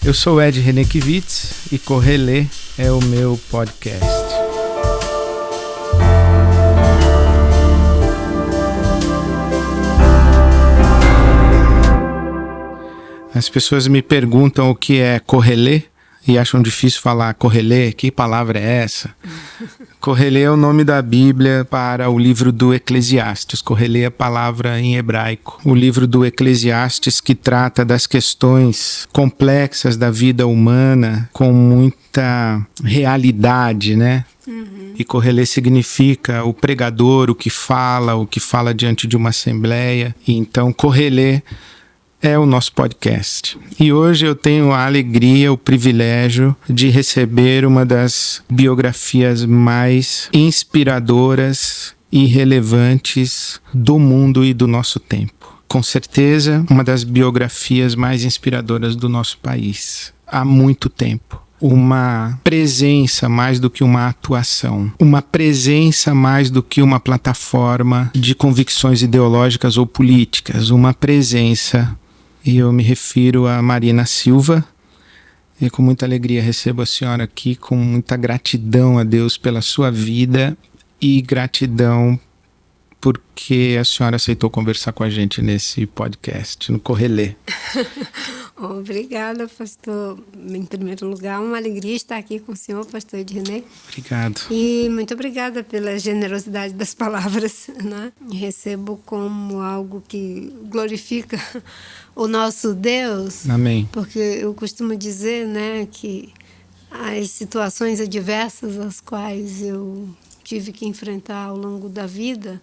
Eu sou Ed Renekiewicz e Correlê é o meu podcast. As pessoas me perguntam o que é Correlê e acham difícil falar Correlê. Que palavra é essa? Correlê é o nome da Bíblia para o livro do Eclesiastes. Correlê é a palavra em hebraico. O livro do Eclesiastes que trata das questões complexas da vida humana com muita realidade, né? E Correlê significa o pregador, o que fala diante de uma assembleia. E então Correlê é o nosso podcast. E hoje eu tenho a alegria, o privilégio de receber uma das biografias mais inspiradoras e relevantes do mundo e do nosso tempo. Com certeza, uma das biografias mais inspiradoras do nosso país. Há muito tempo. Uma presença mais do que uma atuação, uma presença mais do que uma plataforma de convicções ideológicas ou políticas, uma presença. E eu me refiro a Marina Silva, e com muita alegria recebo a senhora aqui, com muita gratidão a Deus pela sua vida e gratidão porque a senhora aceitou conversar com a gente nesse podcast, no Correlê. Obrigada, pastor. Em primeiro lugar, uma alegria estar aqui com o senhor, pastor Ednei. Obrigado. E muito obrigada pela generosidade das palavras, né? Recebo como algo que glorifica o nosso Deus. Amém. Porque eu costumo dizer, né, que as situações adversas às quais eu tive que enfrentar ao longo da vida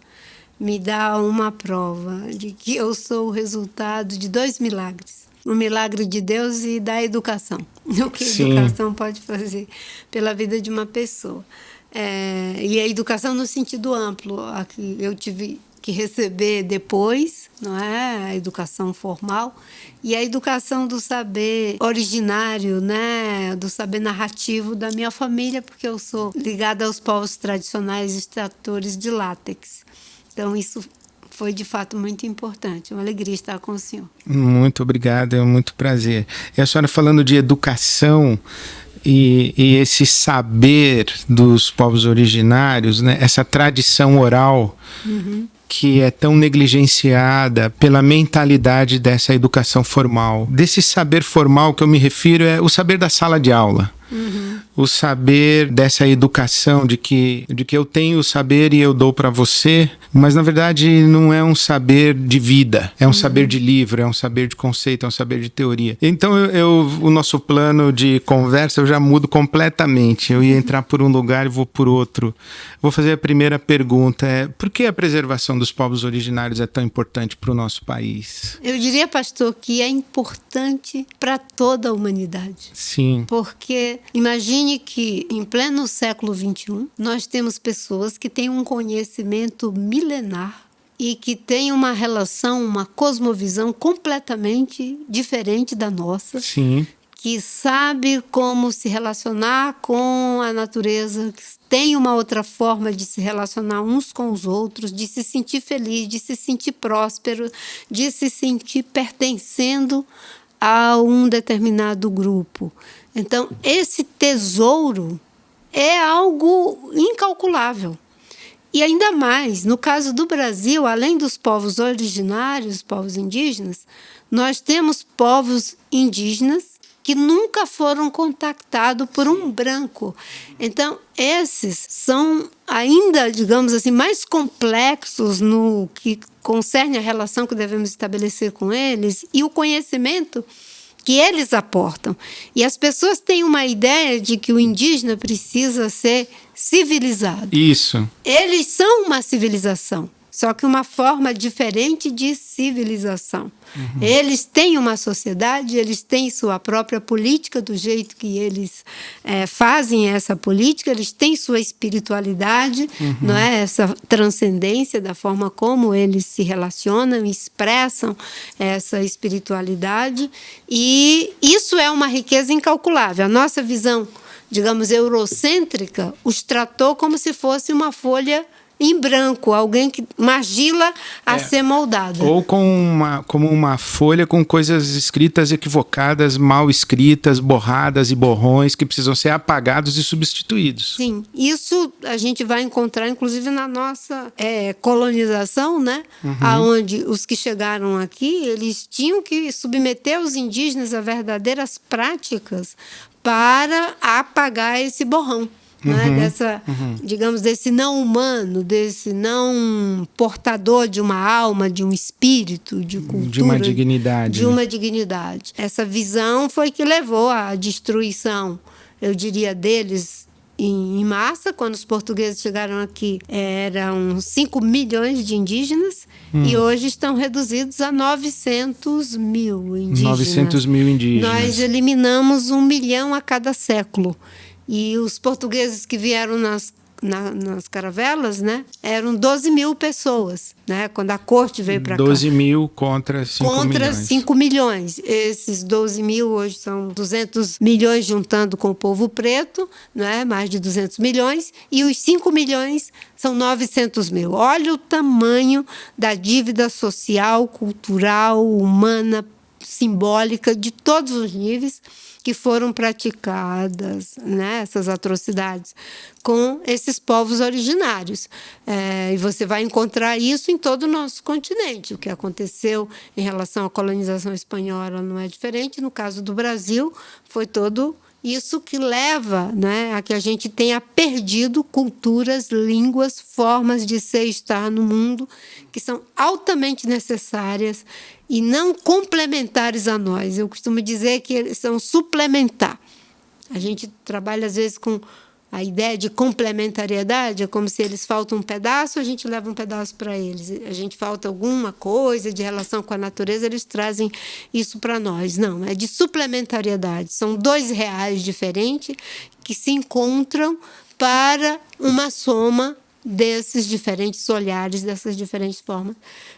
me dá uma prova de que eu sou o resultado de 2 milagres. O milagre de Deus e da educação. O que a educação pode fazer pela vida de uma pessoa. E a educação no sentido amplo, a que eu tive que receber depois, não é? A educação formal e a educação do saber originário, né? Do saber narrativo da minha família, porque eu sou ligada aos povos tradicionais extratores de látex. Então isso foi de fato muito importante. Uma alegria estar com o senhor. Muito obrigado, é muito prazer. E a senhora falando de educação e esse saber dos povos originários, né? Essa tradição oral que é tão negligenciada pela mentalidade dessa educação formal. Desse saber formal que eu me refiro é o saber da sala de aula. O saber dessa educação de que eu tenho o saber e eu dou para você, mas na verdade não é um saber de vida, é um saber de livro, é um saber de conceito, é um saber de teoria. Então o nosso plano de conversa eu já mudo completamente. Eu ia entrar por um lugar e vou por outro. Vou fazer a primeira pergunta, por que a preservação dos povos originários é tão importante para o nosso país? Eu diria, pastor, que é importante para toda a humanidade. Sim. Porque imagine que em pleno século XXI nós temos pessoas que têm um conhecimento milenar e que têm uma relação, uma cosmovisão completamente diferente da nossa. Sim. Que sabe como se relacionar com a natureza, que tem uma outra forma de se relacionar uns com os outros, de se sentir feliz, de se sentir próspero, de se sentir pertencendo a um determinado grupo. Então, esse tesouro é algo incalculável. E ainda mais, no caso do Brasil, além dos povos originários, povos indígenas, nós temos povos indígenas que nunca foram contactados por um branco. Então, esses são ainda, digamos assim, mais complexos no que concerne a relação que devemos estabelecer com eles e o conhecimento que eles aportam. E as pessoas têm uma ideia de que o indígena precisa ser civilizado. Isso. Eles são uma civilização, só que uma forma diferente de civilização. Eles têm uma sociedade, eles têm sua própria política, do jeito que eles fazem essa política, eles têm sua espiritualidade, não é? Essa transcendência da forma como eles se relacionam, expressam essa espiritualidade, e isso é uma riqueza incalculável. A nossa visão, digamos, eurocêntrica, os tratou como se fosse uma folha em branco, alguém que uma argila a ser moldada. Ou como uma folha com coisas escritas equivocadas, mal escritas, borradas e borrões que precisam ser apagados e substituídos. Sim, isso a gente vai encontrar inclusive na nossa colonização, né? Aonde os que chegaram aqui, eles tinham que submeter os indígenas a verdadeiras práticas para apagar esse borrão. Né? Digamos, desse não humano, desse não portador de uma alma, de um espírito, de cultura. De uma dignidade. De uma dignidade. Essa visão foi que levou à destruição, eu diria, deles em massa. Quando os portugueses chegaram aqui, eram 5 milhões de indígenas e hoje estão reduzidos a 900 mil indígenas. 900 mil indígenas. Nós eliminamos 1 milhão a cada século. E os portugueses que vieram nas caravelas, né, eram 12 mil pessoas, né, quando a corte veio para cá. 12 mil contra 5 milhões. Contra 5 milhões. Esses 12 mil hoje são 200 milhões juntando com o povo preto, né, mais de 200 milhões, e os 5 milhões são 900 mil. Olha o tamanho da dívida social, cultural, humana, simbólica, de todos os níveis, que foram praticadas, né, essas atrocidades com esses povos originários. E você vai encontrar isso em todo o nosso continente. O que aconteceu em relação à colonização espanhola não é diferente. No caso do Brasil, foi todo isso que leva, né, a que a gente tenha perdido culturas, línguas, formas de ser e estar no mundo que são altamente necessárias e não complementares a nós. Eu costumo dizer que eles são suplementar. A gente trabalha, às vezes, com a ideia de complementariedade, é como se eles faltam um pedaço, a gente leva um pedaço para eles. A gente falta alguma coisa de relação com a natureza, eles trazem isso para nós. Não, é de suplementariedade. São 2 reais diferentes que se encontram para uma soma desses diferentes olhares, dessas diferentes formas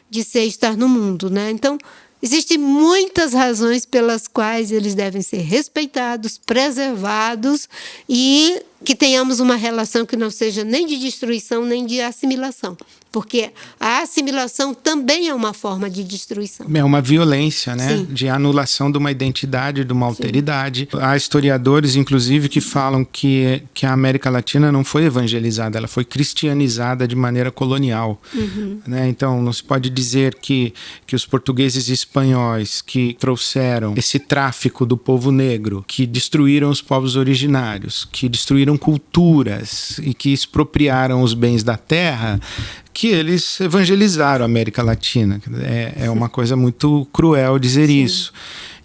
de ser e estar no mundo, né? Então, existem muitas razões pelas quais eles devem ser respeitados, preservados e que tenhamos uma relação que não seja nem de destruição nem de assimilação. Porque a assimilação também é uma forma de destruição. É uma violência, né? Sim. De anulação de uma identidade, de uma alteridade. Há historiadores, inclusive, que falam que a América Latina não foi evangelizada, ela foi cristianizada de maneira colonial. Né? Então, não se pode dizer que os portugueses e espanhóis que trouxeram esse tráfico do povo negro, que destruíram os povos originários, que destruíram culturas e que expropriaram os bens da terra, que eles evangelizaram a América Latina. É uma coisa muito cruel dizer isso.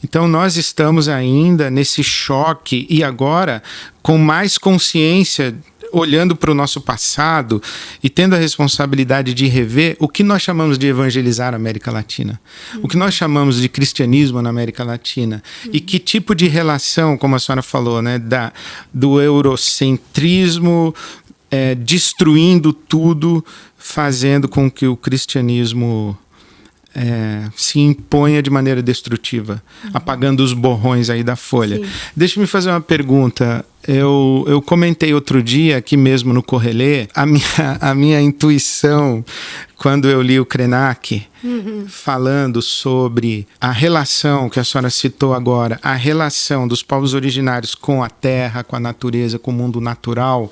Então nós estamos ainda nesse choque e agora com mais consciência, olhando para o nosso passado e tendo a responsabilidade de rever o que nós chamamos de evangelizar a América Latina, o que nós chamamos de cristianismo na América Latina e que tipo de relação, como a senhora falou, né, do eurocentrismo, destruindo tudo, fazendo com que o cristianismo se imponha de maneira destrutiva, apagando os borrões aí da folha. Sim. Deixa-me fazer uma pergunta. Eu comentei outro dia, aqui mesmo no Correlê, a minha intuição, quando eu li o Krenak, falando sobre a relação que a senhora citou agora, a relação dos povos originários com a terra, com a natureza, com o mundo natural,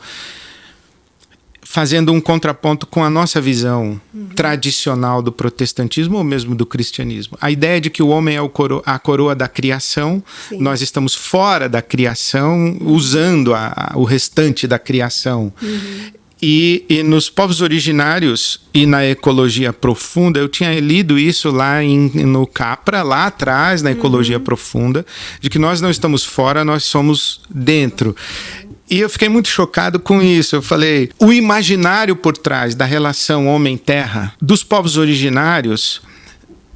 fazendo um contraponto com a nossa visão tradicional do protestantismo ou mesmo do cristianismo. A ideia de que o homem é a coroa da criação, sim, nós estamos fora da criação, usando o restante da criação. E nos povos originários e na ecologia profunda, eu tinha lido isso lá no Capra, lá atrás, na ecologia profunda, de que nós não estamos fora, nós somos dentro. E eu fiquei muito chocado com isso. Eu falei, o imaginário por trás da relação homem-terra dos povos originários,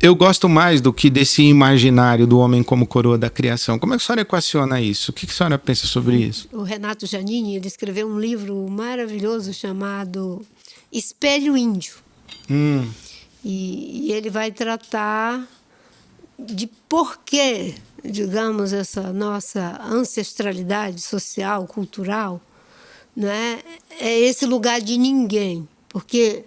eu gosto mais do que desse imaginário do homem como coroa da criação. Como é que a senhora equaciona isso? O que a senhora pensa sobre isso? O Renato Giannini, ele escreveu um livro maravilhoso chamado Espelho Índio. E ele vai tratar de por que, digamos, essa nossa ancestralidade social, cultural, né, é esse lugar de ninguém. Porque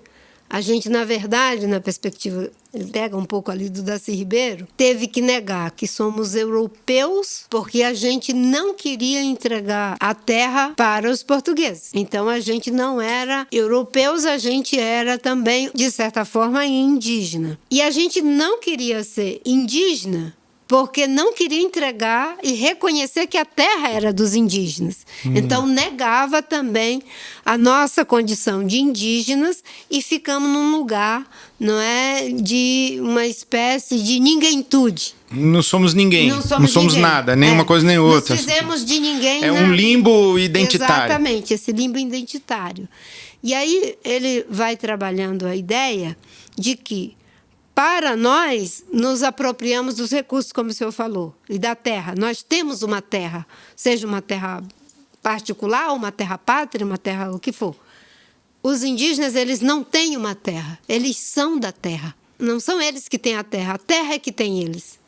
a gente, na verdade, na perspectiva, ele pega um pouco ali do Darcy Ribeiro, teve que negar que somos europeus porque a gente não queria entregar a terra para os portugueses. Então, a gente não era europeus, a gente era também, de certa forma, indígena. E a gente não queria ser indígena porque não queria entregar e reconhecer que a terra era dos indígenas. Então, negava também a nossa condição de indígenas e ficamos num lugar, não é, de uma espécie de ninguémtude. Não somos ninguém, não somos ninguém. Nada, nem uma coisa nem outra. Nos fizemos de ninguém. É um limbo identitário. Exatamente, esse limbo identitário. E aí ele vai trabalhando a ideia de que, para nós, nos apropriamos dos recursos, como o senhor falou, e da terra. Nós temos uma terra, seja uma terra particular, uma terra pátria, uma terra o que for. Os indígenas, eles não têm uma terra, eles são da terra. Não são eles que têm a terra é que tem eles.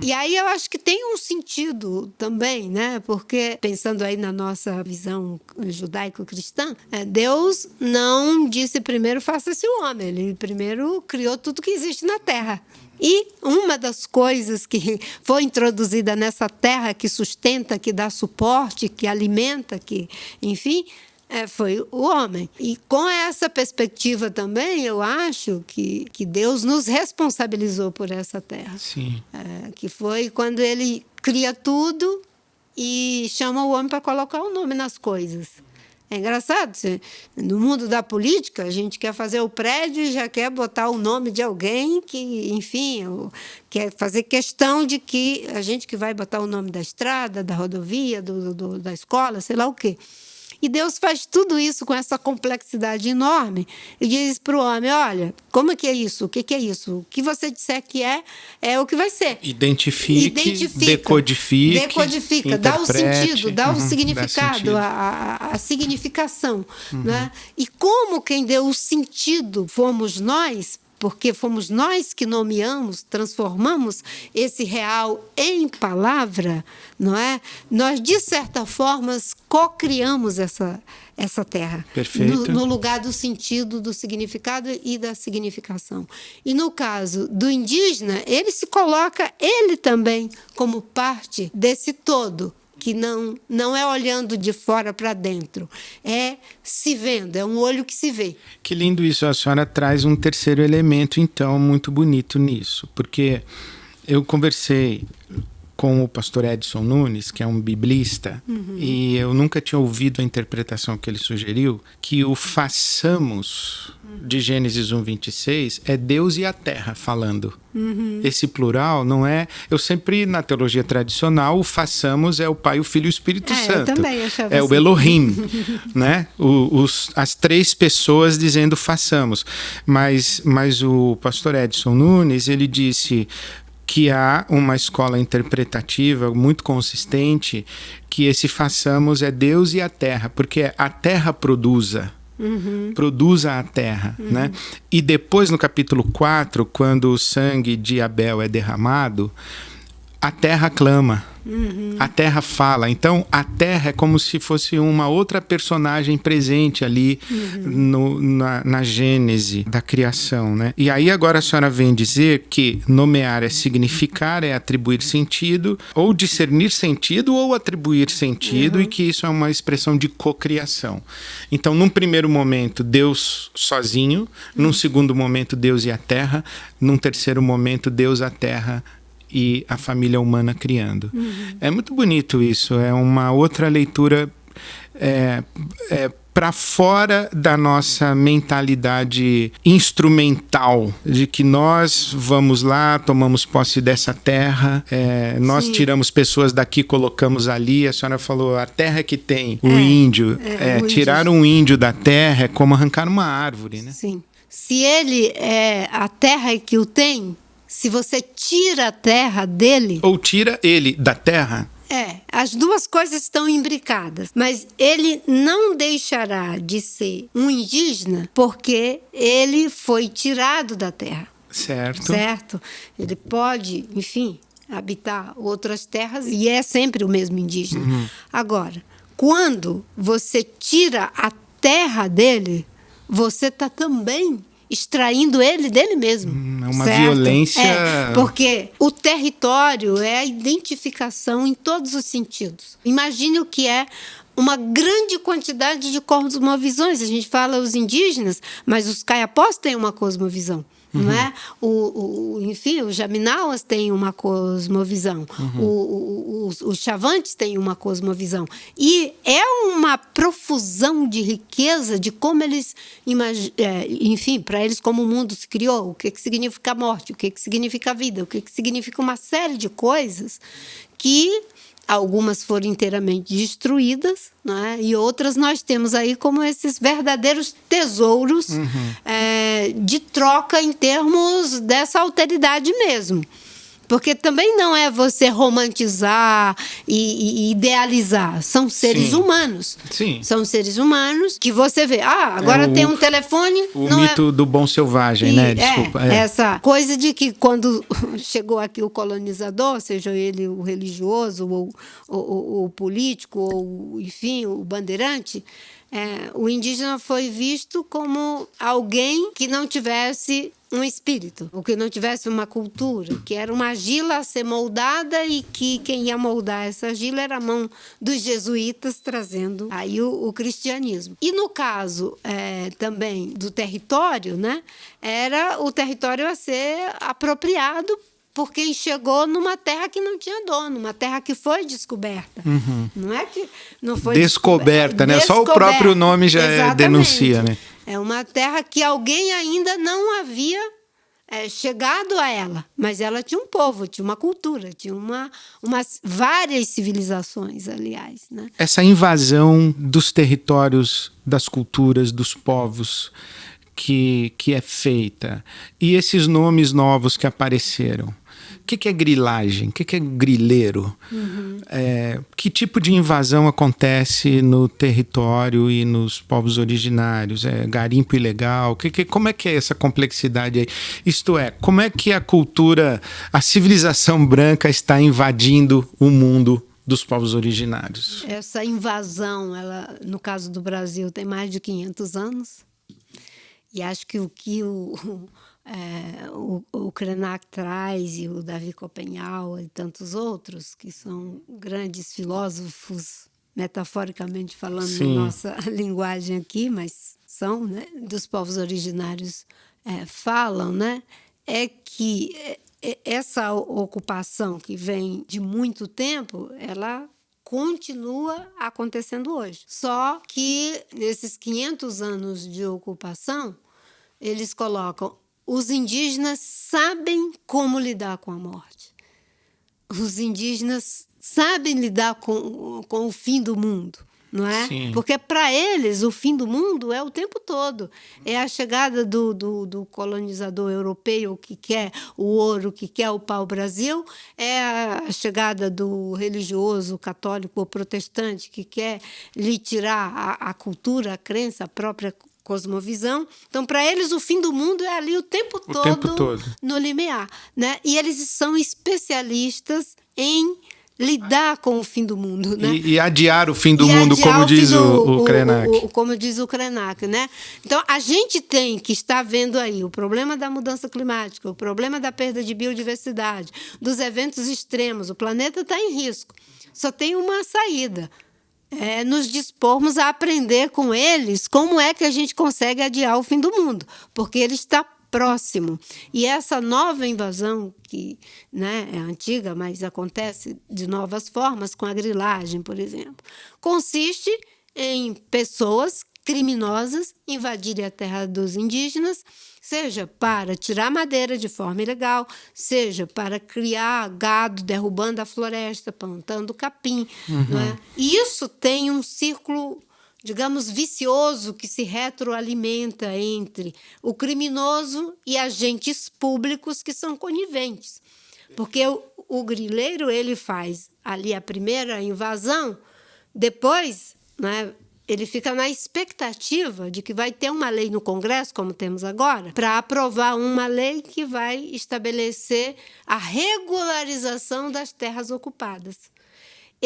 E aí eu acho que tem um sentido também, né? Porque, pensando aí na nossa visão judaico-cristã, Deus não disse primeiro faça-se o homem, ele primeiro criou tudo que existe na terra. E uma das coisas que foi introduzida nessa terra, que sustenta, que dá suporte, que alimenta, que, enfim, foi o homem. E com essa perspectiva também, eu acho que Deus nos responsabilizou por essa terra. Sim. Que foi quando ele cria tudo e chama o homem para colocar o nome nas coisas. É engraçado, no mundo da política, a gente quer fazer o prédio e já quer botar o nome de alguém que, enfim, quer fazer questão de que a gente que vai botar o nome da estrada, da rodovia, da escola, sei lá o quê. E Deus faz tudo isso com essa complexidade enorme e diz para o homem, olha, como é que é isso? O que é isso? O que você disser que é o que vai ser. Identifique, decodifique, dá o sentido, dá o significado, a significação. Né? E como quem deu o sentido fomos nós, porque fomos nós que nomeamos, transformamos esse real em palavra, não é? Nós, de certa forma, co-criamos essa terra. Perfeito. No lugar do sentido, do significado e da significação. E no caso do indígena, ele se coloca, ele também, como parte desse todo, que não é olhando de fora para dentro, é se vendo, é um olho que se vê. Que lindo isso, a senhora traz um terceiro elemento, então, muito bonito nisso, porque eu conversei com o pastor Edson Nunes, que é um biblista, e eu nunca tinha ouvido a interpretação que ele sugeriu, que o façamos de Gênesis 1:26 é Deus e a terra falando. Esse plural não é... Eu sempre, na teologia tradicional, o façamos é o Pai, o Filho e o Espírito Santo. Eu também achava é assim. O Elohim, né? As três pessoas dizendo façamos. Mas o pastor Edson Nunes, ele disse que há uma escola interpretativa muito consistente, que esse façamos é Deus e a terra, porque a terra produza a terra, né? E depois, no capítulo 4, quando o sangue de Abel é derramado, a terra clama, a terra fala. Então, a terra é como se fosse uma outra personagem presente ali na gênese da criação, né? E aí agora a senhora vem dizer que nomear é significar, é atribuir sentido, ou discernir sentido, ou atribuir sentido, e que isso é uma expressão de cocriação. Então, num primeiro momento, Deus sozinho, num segundo momento, Deus e a terra, num terceiro momento, Deus, a terra e a família humana criando. É muito bonito isso, é uma outra leitura para fora da nossa mentalidade instrumental, de que nós vamos lá, tomamos posse dessa terra, nós tiramos pessoas daqui, colocamos ali. A senhora falou, a terra que tem o índio. Tirar um índio da terra é como arrancar uma árvore, né? Sim. Se ele é a terra que o tem, se você tira a terra dele... Ou tira ele da terra... as duas coisas estão imbricadas. Mas ele não deixará de ser um indígena porque ele foi tirado da terra. Certo. Ele pode, enfim, habitar outras terras e é sempre o mesmo indígena. Agora, quando você tira a terra dele, você está também extraindo ele dele mesmo. É uma certo? violência... Porque o território é a identificação em todos os sentidos. Imagine o que é uma grande quantidade de cosmovisões. A gente fala os indígenas, mas os caiapós têm uma cosmovisão. Não é? Enfim, os Jaminauas têm uma cosmovisão, os Chavantes têm uma cosmovisão. E é uma profusão de riqueza de como eles, enfim, para eles como o mundo se criou, o que significa a morte, o que significa a vida, o que significa uma série de coisas que... Algumas foram inteiramente destruídas, né? E outras nós temos aí como esses verdadeiros tesouros de troca em termos dessa alteridade mesmo. Porque também não é você romantizar e idealizar. São seres humanos. Sim. São seres humanos que você vê. Agora tem um telefone... O mito do bom selvagem, né? Desculpa. Essa coisa de que quando chegou aqui o colonizador, seja ele o religioso, ou o político, ou, enfim, o bandeirante... o indígena foi visto como alguém que não tivesse um espírito, ou que não tivesse uma cultura, que era uma argila a ser moldada e que quem ia moldar essa argila era a mão dos jesuítas, trazendo aí o cristianismo. E no caso também do território, né, era o território a ser apropriado por quem chegou numa terra que não tinha dono, uma terra que foi descoberta. Não é que não foi descoberta, né? Só o próprio nome já denuncia, né? É uma terra que alguém ainda não havia chegado a ela, mas ela tinha um povo, tinha uma cultura, tinha várias civilizações, aliás, né? Essa invasão dos territórios, das culturas, dos povos que é feita, e esses nomes novos que apareceram. O que é grilagem? O que é grileiro? Que tipo de invasão acontece no território e nos povos originários? É garimpo ilegal? Como é que é essa complexidade aí? Isto é, como é que a cultura, a civilização branca está invadindo o mundo dos povos originários? Essa invasão, ela, no caso do Brasil, tem mais de 500 anos. E acho que o que o Krenak traz, e o Davi Copenhague e tantos outros, que são grandes filósofos, metaforicamente falando, na nossa linguagem aqui, mas são, né, dos povos originários, falam, né, é que essa ocupação que vem de muito tempo, ela continua acontecendo hoje. Só que nesses 500 anos de ocupação, eles colocam: os indígenas sabem como lidar com a morte. Os indígenas sabem lidar com o fim do mundo, não é? Sim. Porque para eles o fim do mundo é o tempo todo. É a chegada do colonizador europeu que quer o ouro, que quer o pau-brasil, é a chegada do religioso católico ou protestante que quer lhe tirar a cultura, a crença, a própria cosmovisão. Então, para eles, o fim do mundo é ali o tempo todo no limiar, né? E eles são especialistas em lidar com o fim do mundo, né? E adiar o fim do mundo, como diz o Krenak. Como diz o Krenak, né? Então, a gente tem que estar vendo aí o problema da mudança climática, o problema da perda de biodiversidade, dos eventos extremos. O planeta está em risco. Só tem uma saída: nos dispormos a aprender com eles como é que a gente consegue adiar o fim do mundo, porque ele está próximo. E essa nova invasão, que, né, é antiga, mas acontece de novas formas, com a grilagem, por exemplo, consiste em pessoas criminosas invadirem a terra dos indígenas, seja para tirar madeira de forma ilegal, seja para criar gado, derrubando a floresta, plantando capim. Não é? E isso tem um círculo, digamos, vicioso, que se retroalimenta entre o criminoso e agentes públicos que são coniventes. Porque o grileiro, ele faz ali a primeira invasão, depois, né, ele fica na expectativa de que vai ter uma lei no Congresso, como temos agora, para aprovar uma lei que vai estabelecer a regularização das terras ocupadas.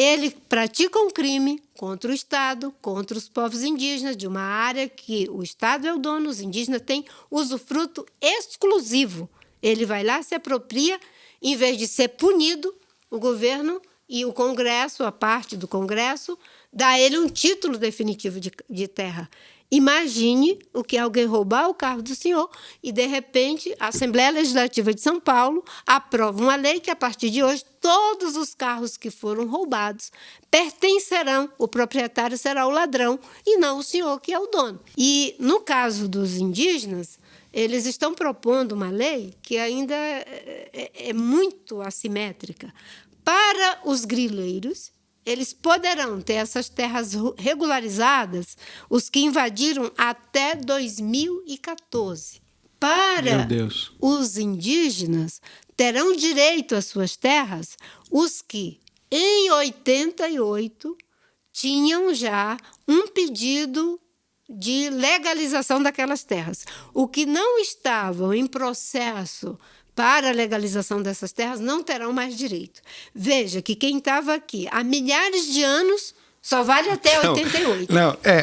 ele pratica um crime contra o Estado, contra os povos indígenas, de uma área que o Estado é o dono, os indígenas têm usufruto exclusivo. Ele vai lá, se apropria, em vez de ser punido, o governo e o Congresso, a parte do Congresso, dá a ele um título definitivo de terra. Imagine o que é alguém roubar o carro do senhor e, de repente, a Assembleia Legislativa de São Paulo aprova uma lei que, a partir de hoje, todos os carros que foram roubados pertencerão, o proprietário será o ladrão e não o senhor que é o dono. E, no caso dos indígenas, eles estão propondo uma lei que ainda é muito assimétrica. Para os grileiros, eles poderão ter essas terras regularizadas, os que invadiram até 2014. Para os indígenas, terão direito às suas terras os que, em 88, tinham já um pedido de legalização daquelas terras. O que não estavam em processo para a legalização dessas terras não terão mais direito. Veja que quem estava aqui há milhares de anos só vale até 88.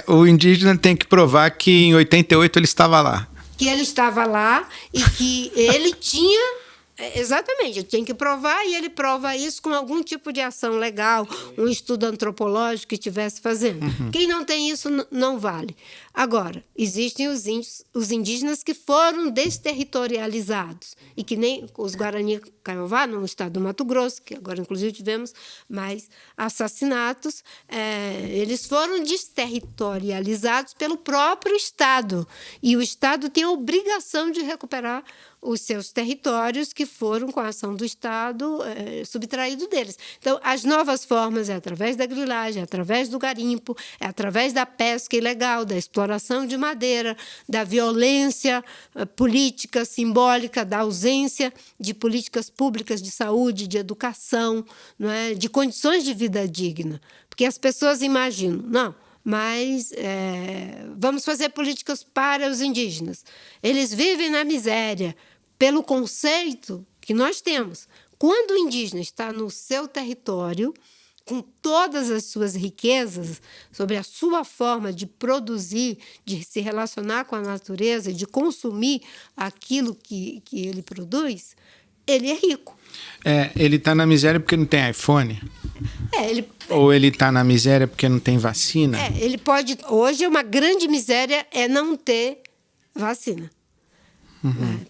O indígena tem que provar que em 88 ele estava lá. Que ele estava lá e que ele tinha... Exatamente, ele tem que provar e ele prova isso com algum tipo de ação legal, um estudo antropológico que estivesse fazendo. Quem não tem isso não vale. Agora, existem os indígenas que foram desterritorializados e que nem os Guarani Kaiowá, no estado do Mato Grosso, que agora inclusive tivemos mais assassinatos, eles foram desterritorializados pelo próprio Estado e o Estado tem a obrigação de recuperar os seus territórios que foram, com a ação do Estado, subtraídos deles. Então, as novas formas é através da grilagem, é através do garimpo, é através da pesca ilegal, da exploração de madeira, da violência política, simbólica, da ausência de políticas públicas de saúde, de educação, não é? De condições de vida digna. Porque as pessoas imaginam, mas vamos fazer políticas para os indígenas. Eles vivem na miséria pelo conceito que nós temos. Quando o indígena está no seu território, com todas as suas riquezas, sobre a sua forma de produzir, de se relacionar com a natureza, de consumir aquilo que ele produz, ele é rico. Ele está na miséria porque não tem iPhone? Ou ele está na miséria porque não tem vacina? Ele pode... Hoje, uma grande miséria é não ter vacina.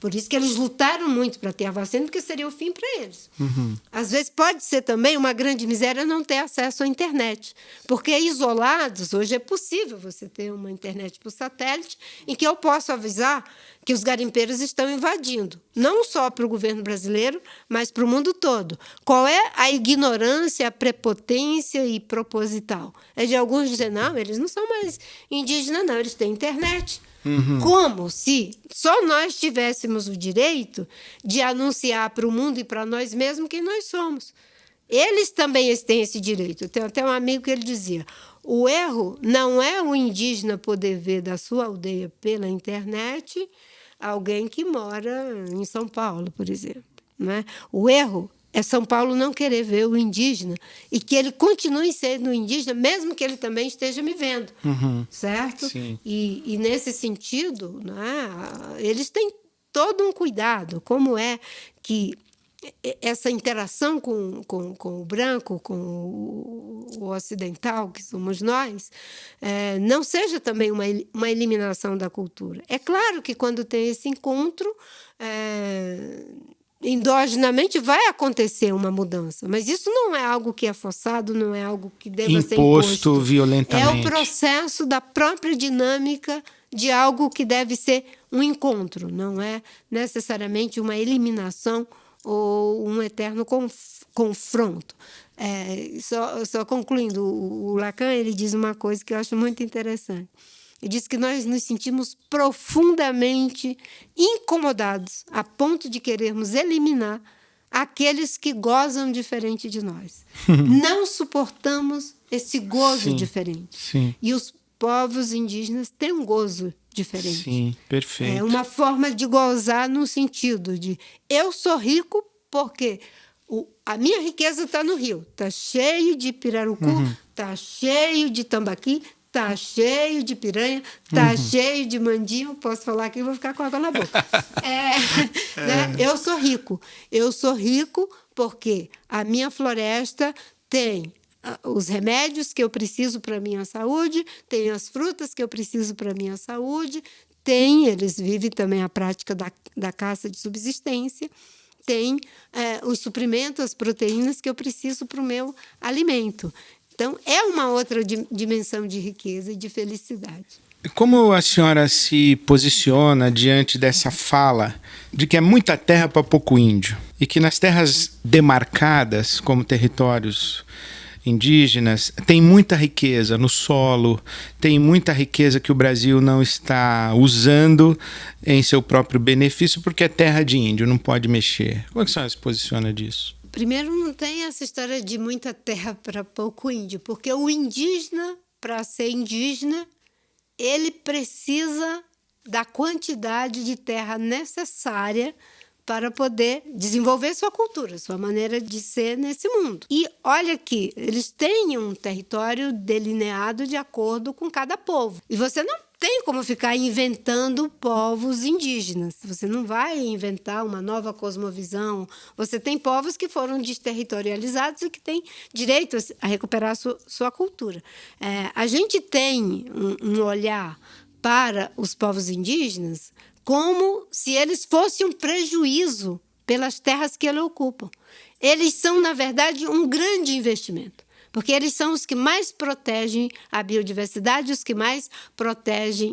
Por isso que eles lutaram muito para ter a vacina, porque seria o fim para eles. Às vezes pode ser também uma grande miséria não ter acesso à internet, porque isolados, hoje é possível você ter uma internet por satélite em que eu posso avisar que os garimpeiros estão invadindo, não só para o governo brasileiro, mas para o mundo todo. Qual é a ignorância, a prepotência e proposital? É de alguns dizer, não, eles não são mais indígenas, não, eles têm internet. Como se só nós tivéssemos o direito de anunciar para o mundo e para nós mesmos quem nós somos. Eles também têm esse direito. Eu tenho até um amigo que ele dizia, o erro não é o indígena poder ver da sua aldeia pela internet alguém que mora em São Paulo, por exemplo. Né? O erro é São Paulo não querer ver o indígena e que ele continue sendo indígena, mesmo que ele também esteja me vendo, certo? Sim. E nesse sentido, né, eles têm todo um cuidado, como é que essa interação com o branco, com o ocidental, que somos nós, não seja também uma eliminação da cultura. É claro que quando tem esse encontro... endogenamente vai acontecer uma mudança, mas isso não é algo que é forçado, não é algo que deva ser imposto violentamente. É o processo da própria dinâmica de algo que deve ser um encontro, não é necessariamente uma eliminação ou um eterno confronto. Só concluindo, o Lacan ele diz uma coisa que eu acho muito interessante. Ele diz que nós nos sentimos profundamente incomodados a ponto de querermos eliminar aqueles que gozam diferente de nós. Não suportamos esse gozo diferente. Sim. E os povos indígenas têm um gozo diferente. Sim, perfeito. É uma forma de gozar no sentido de eu sou rico porque A minha riqueza está no rio. Está cheio de pirarucu, está cheio de tambaqui, está cheio de piranha, está cheio de mandinho. Posso falar aqui, vou ficar com água na boca. Né? Eu sou rico. Eu sou rico porque a minha floresta tem os remédios que eu preciso para a minha saúde, tem as frutas que eu preciso para a minha saúde, eles vivem também a prática da caça de subsistência, tem os suprimentos, as proteínas que eu preciso para o meu alimento. Então, é uma outra dimensão de riqueza e de felicidade. Como a senhora se posiciona diante dessa fala de que é muita terra para pouco índio e que nas terras demarcadas como territórios indígenas tem muita riqueza no solo, tem muita riqueza que o Brasil não está usando em seu próprio benefício porque é terra de índio, não pode mexer. Como é que a senhora se posiciona disso? Primeiro, não tem essa história de muita terra para pouco índio, porque o indígena, para ser indígena, ele precisa da quantidade de terra necessária para poder desenvolver sua cultura, sua maneira de ser nesse mundo. E olha aqui, eles têm um território delineado de acordo com cada povo. E você não tem como ficar inventando povos indígenas. Você não vai inventar uma nova cosmovisão. Você tem povos que foram desterritorializados e que têm direito a recuperar sua cultura. A gente tem um olhar para os povos indígenas como se eles fossem um prejuízo pelas terras que eles ocupam. Eles são, na verdade, um grande investimento, porque eles são os que mais protegem a biodiversidade, os que mais protegem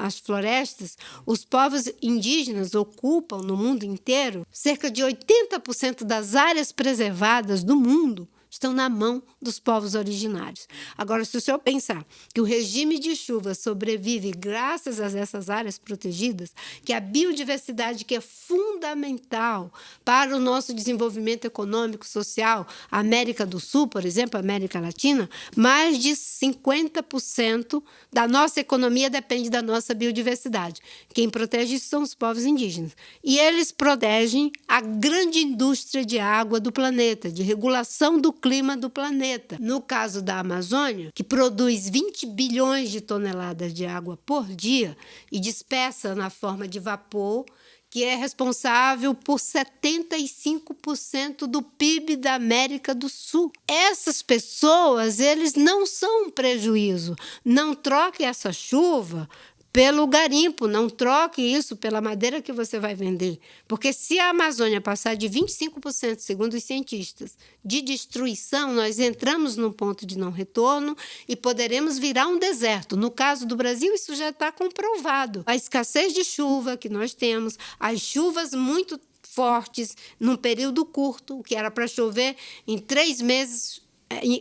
as florestas. Os povos indígenas ocupam, no mundo inteiro, cerca de 80% das áreas preservadas do mundo estão na mão dos povos originários. Agora, se o senhor pensar que o regime de chuva sobrevive graças a essas áreas protegidas, que a biodiversidade que é fundamental para o nosso desenvolvimento econômico, social, a América do Sul, por exemplo, a América Latina, mais de 50% da nossa economia depende da nossa biodiversidade. Quem protege isso são os povos indígenas. E eles protegem a grande indústria de água do planeta, de regulação do clima do planeta. No caso da Amazônia, que produz 20 bilhões de toneladas de água por dia e dispersa na forma de vapor, que é responsável por 75% do PIB da América do Sul. Essas pessoas, eles não são um prejuízo. Não troque essa chuva pelo garimpo, não troque isso pela madeira que você vai vender. Porque se a Amazônia passar de 25%, segundo os cientistas, de destruição, nós entramos num ponto de não retorno e poderemos virar um deserto. No caso do Brasil, isso já está comprovado. A escassez de chuva que nós temos, as chuvas muito fortes num período curto, o que era para chover em 3 meses,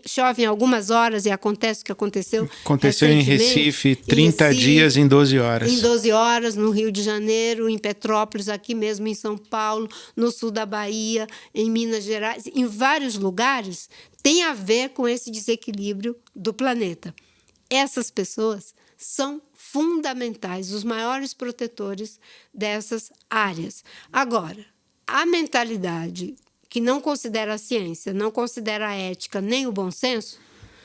chove em algumas horas e acontece o que aconteceu em Recife, 30 dias em 12 horas. Em 12 horas, no Rio de Janeiro, em Petrópolis, aqui mesmo em São Paulo, no sul da Bahia, em Minas Gerais, em vários lugares, tem a ver com esse desequilíbrio do planeta. Essas pessoas são fundamentais, os maiores protetores dessas áreas. Agora, a mentalidade que não considera a ciência, não considera a ética nem o bom senso.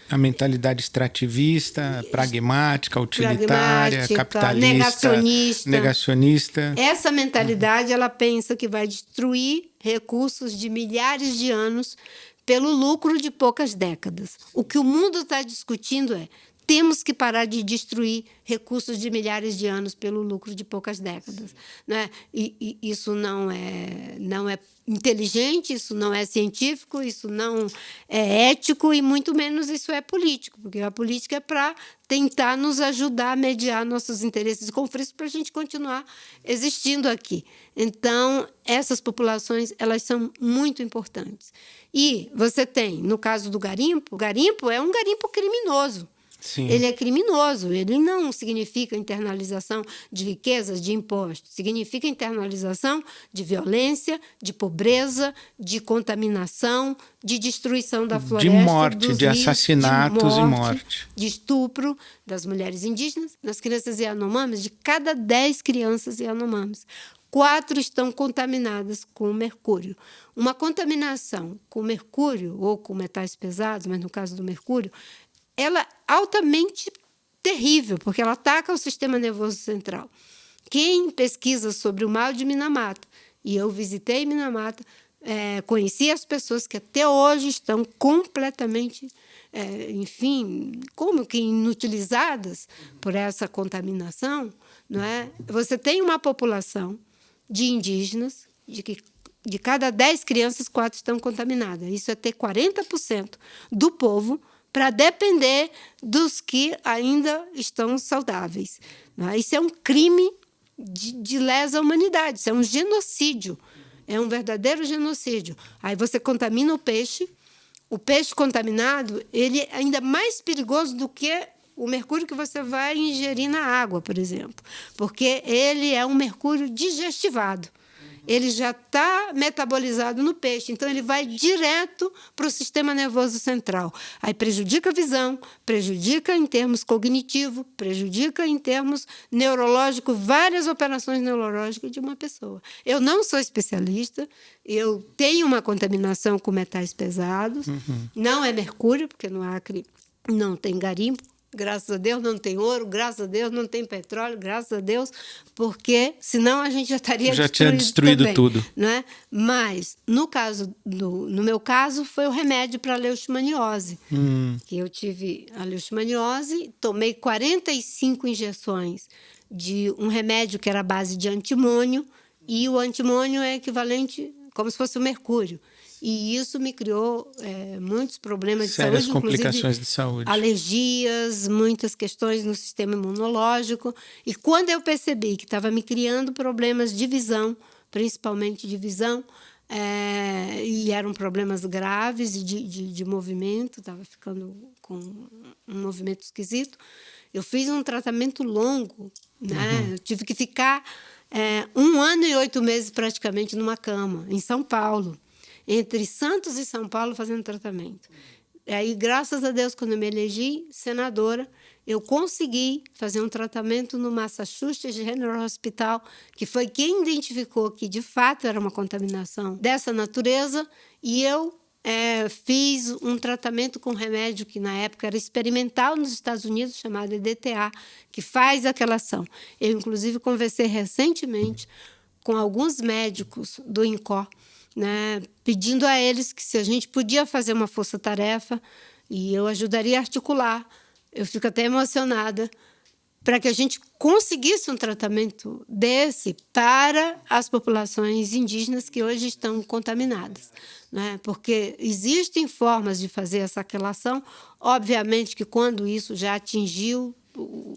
A mentalidade extrativista, pragmática, utilitária, capitalista, negacionista. Essa mentalidade, ela pensa que vai destruir recursos de milhares de anos pelo lucro de poucas décadas. O que o mundo está discutindo é: temos que parar de destruir recursos de milhares de anos pelo lucro de poucas décadas. Né? E isso não é inteligente, isso não é científico, isso não é ético e muito menos isso é político, porque a política é para tentar nos ajudar a mediar nossos interesses e conflitos para a gente continuar existindo aqui. Então, essas populações, elas são muito importantes. E você tem, no caso do garimpo, o garimpo é um garimpo criminoso. Sim. Ele é criminoso, ele não significa internalização de riquezas, de impostos, significa internalização de violência, de pobreza, de contaminação, de destruição da floresta, de morte, dos de rios, assassinatos de e morte. De estupro das mulheres indígenas, das crianças Yanomamis, de cada 10 crianças Yanomamis. 4 estão contaminadas com mercúrio. Uma contaminação com mercúrio ou com metais pesados, mas no caso do mercúrio, ela é altamente terrível, porque ela ataca o sistema nervoso central. Quem pesquisa sobre o mal de Minamata, e eu visitei Minamata, conheci as pessoas que até hoje estão completamente, enfim, como que inutilizadas por essa contaminação, não é? Você tem uma população de indígenas, de cada 10 crianças, 4 estão contaminadas. Isso é ter 40% do povo para depender dos que ainda estão saudáveis. Não é? Isso é um crime de lesa humanidade, isso é um genocídio, é um verdadeiro genocídio. Aí você contamina o peixe contaminado, ele é ainda mais perigoso do que o mercúrio que você vai ingerir na água, por exemplo, porque ele é um mercúrio digestivado. Ele já está metabolizado no peixe, então ele vai direto para o sistema nervoso central. Aí prejudica a visão, prejudica em termos cognitivos, prejudica em termos neurológicos, várias operações neurológicas de uma pessoa. Eu não sou especialista, eu tenho uma contaminação com metais pesados, não é mercúrio, porque no Acre não tem garimpo, graças a Deus não tem ouro, graças a Deus não tem petróleo, graças a Deus, porque senão a gente já tinha destruído também, tudo, né? Mas no meu caso foi o remédio para a leishmaniose, que eu tive a leishmaniose, tomei 45 injeções de um remédio que era à base de antimônio, e o antimônio é equivalente como se fosse o mercúrio. E isso me criou muitos problemas de sérias saúde, complicações de saúde, alergias, muitas questões no sistema imunológico. E quando eu percebi que estava me criando problemas de visão, principalmente de visão, e eram problemas graves de movimento, estava ficando com um movimento esquisito, eu fiz um tratamento longo, né? Eu tive que ficar 1 ano e 8 meses praticamente numa cama, em São Paulo, entre Santos e São Paulo, fazendo tratamento. Aí, graças a Deus, quando eu me elegi senadora, eu consegui fazer um tratamento no Massachusetts General Hospital, que foi quem identificou que, de fato, era uma contaminação dessa natureza, e eu fiz um tratamento com remédio que, na época, era experimental nos Estados Unidos, chamado EDTA, que faz aquela ação. Eu, inclusive, conversei recentemente com alguns médicos do INCOR, né, pedindo a eles que se a gente podia fazer uma força-tarefa e eu ajudaria a articular. Eu fico até emocionada para que a gente conseguisse um tratamento desse para as populações indígenas que hoje estão contaminadas, né? Porque existem formas de fazer essa relação. Obviamente que quando isso já atingiu,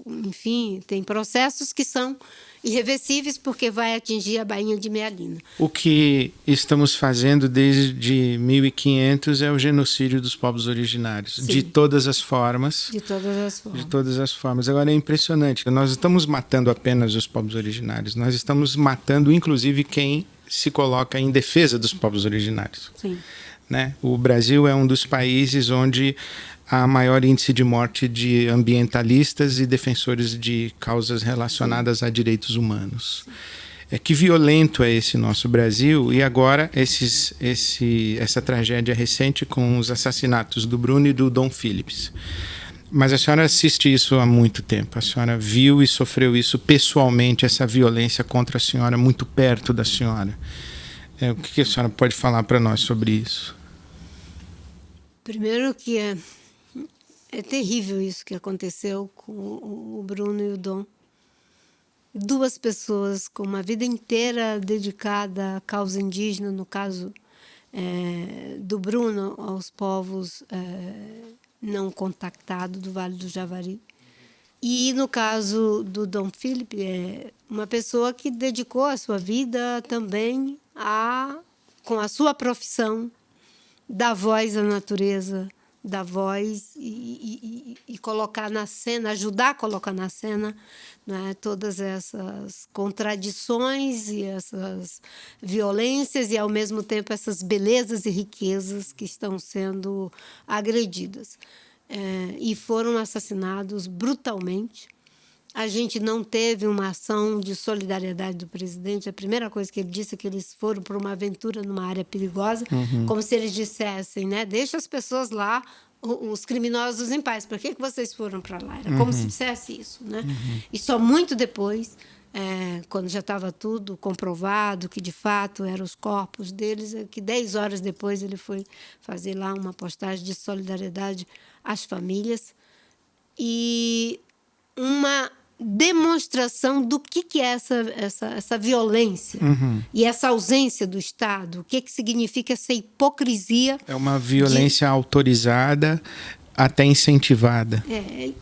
enfim, tem processos que são irreversíveis porque vai atingir a bainha de mealina. O que estamos fazendo desde 1500 é o genocídio dos povos originários. Sim. De todas as formas. De todas as formas. De todas as formas. Agora é impressionante. Nós estamos matando apenas os povos originários. Nós estamos matando, inclusive, quem se coloca em defesa dos povos originários. Sim. Né? O Brasil é um dos países onde há maior índice de morte de ambientalistas e defensores de causas relacionadas a direitos humanos. Que violento é esse nosso Brasil, e agora essa tragédia recente com os assassinatos do Bruno e do Dom Phillips. Mas a senhora assiste isso há muito tempo, a senhora viu e sofreu isso pessoalmente, essa violência contra a senhora, muito perto da senhora. O que a senhora pode falar para nós sobre isso? Primeiro que é terrível isso que aconteceu com o Bruno e o Dom. 2 pessoas com uma vida inteira dedicada à causa indígena, no caso do Bruno, aos povos não contactados do Vale do Javari. E no caso do Dom Philip, uma pessoa que dedicou a sua vida também com a sua profissão, dar voz à natureza, dar voz e colocar na cena, ajudar a colocar na cena, né, todas essas contradições e essas violências e, ao mesmo tempo, essas belezas e riquezas que estão sendo agredidas. E foram assassinados brutalmente. A gente não teve uma ação de solidariedade do presidente. A primeira coisa que ele disse é que eles foram para uma aventura numa área perigosa, como se eles dissessem, né? Deixa as pessoas lá, os criminosos em paz. Por que vocês foram para lá? Era como se dissesse isso, né? E só muito depois, quando já estava tudo comprovado, que de fato eram os corpos deles, que 10 horas depois ele foi fazer lá uma postagem de solidariedade às famílias e uma demonstração do que é essa violência e essa ausência do Estado, o que significa essa hipocrisia. É uma violência autorizada, até incentivada.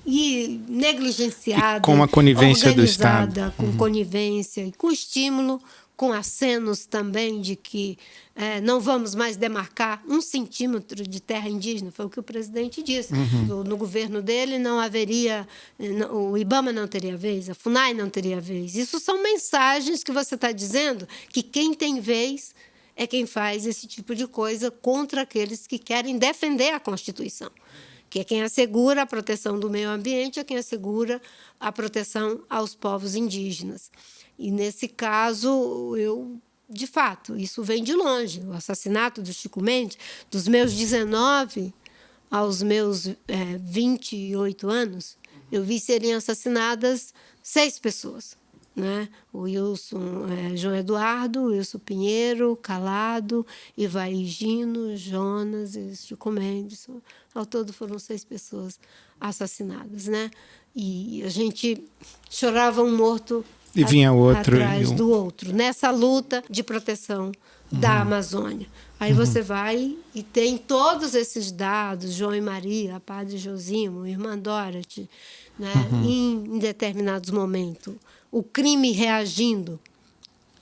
E negligenciada. E com a conivência do Estado. Com conivência e com estímulo, com acenos também de que não vamos mais demarcar 1 centímetro de terra indígena. Foi o que o presidente disse. No governo dele não haveria... O IBAMA não teria vez, a FUNAI não teria vez. Isso são mensagens que você está dizendo que quem tem vez é quem faz esse tipo de coisa contra aqueles que querem defender a Constituição, que é quem assegura a proteção do meio ambiente, é quem assegura a proteção aos povos indígenas. E, nesse caso, de fato, isso vem de longe. O assassinato do Chico Mendes, dos meus 19 aos meus 28 anos, eu vi serem assassinadas 6 pessoas. Né? O Wilson, João Eduardo, Wilson Pinheiro, Calado, Ivaí Gino, Jonas e Chico Mendes. Ao todo foram 6 pessoas assassinadas. Né? E a gente chorava um morto e vinha outro atrás do outro, nessa luta de proteção da Amazônia. Aí você vai e tem todos esses dados, João e Maria, Padre Josimo, Irmã Dorothy, né? Em determinados momentos. O crime reagindo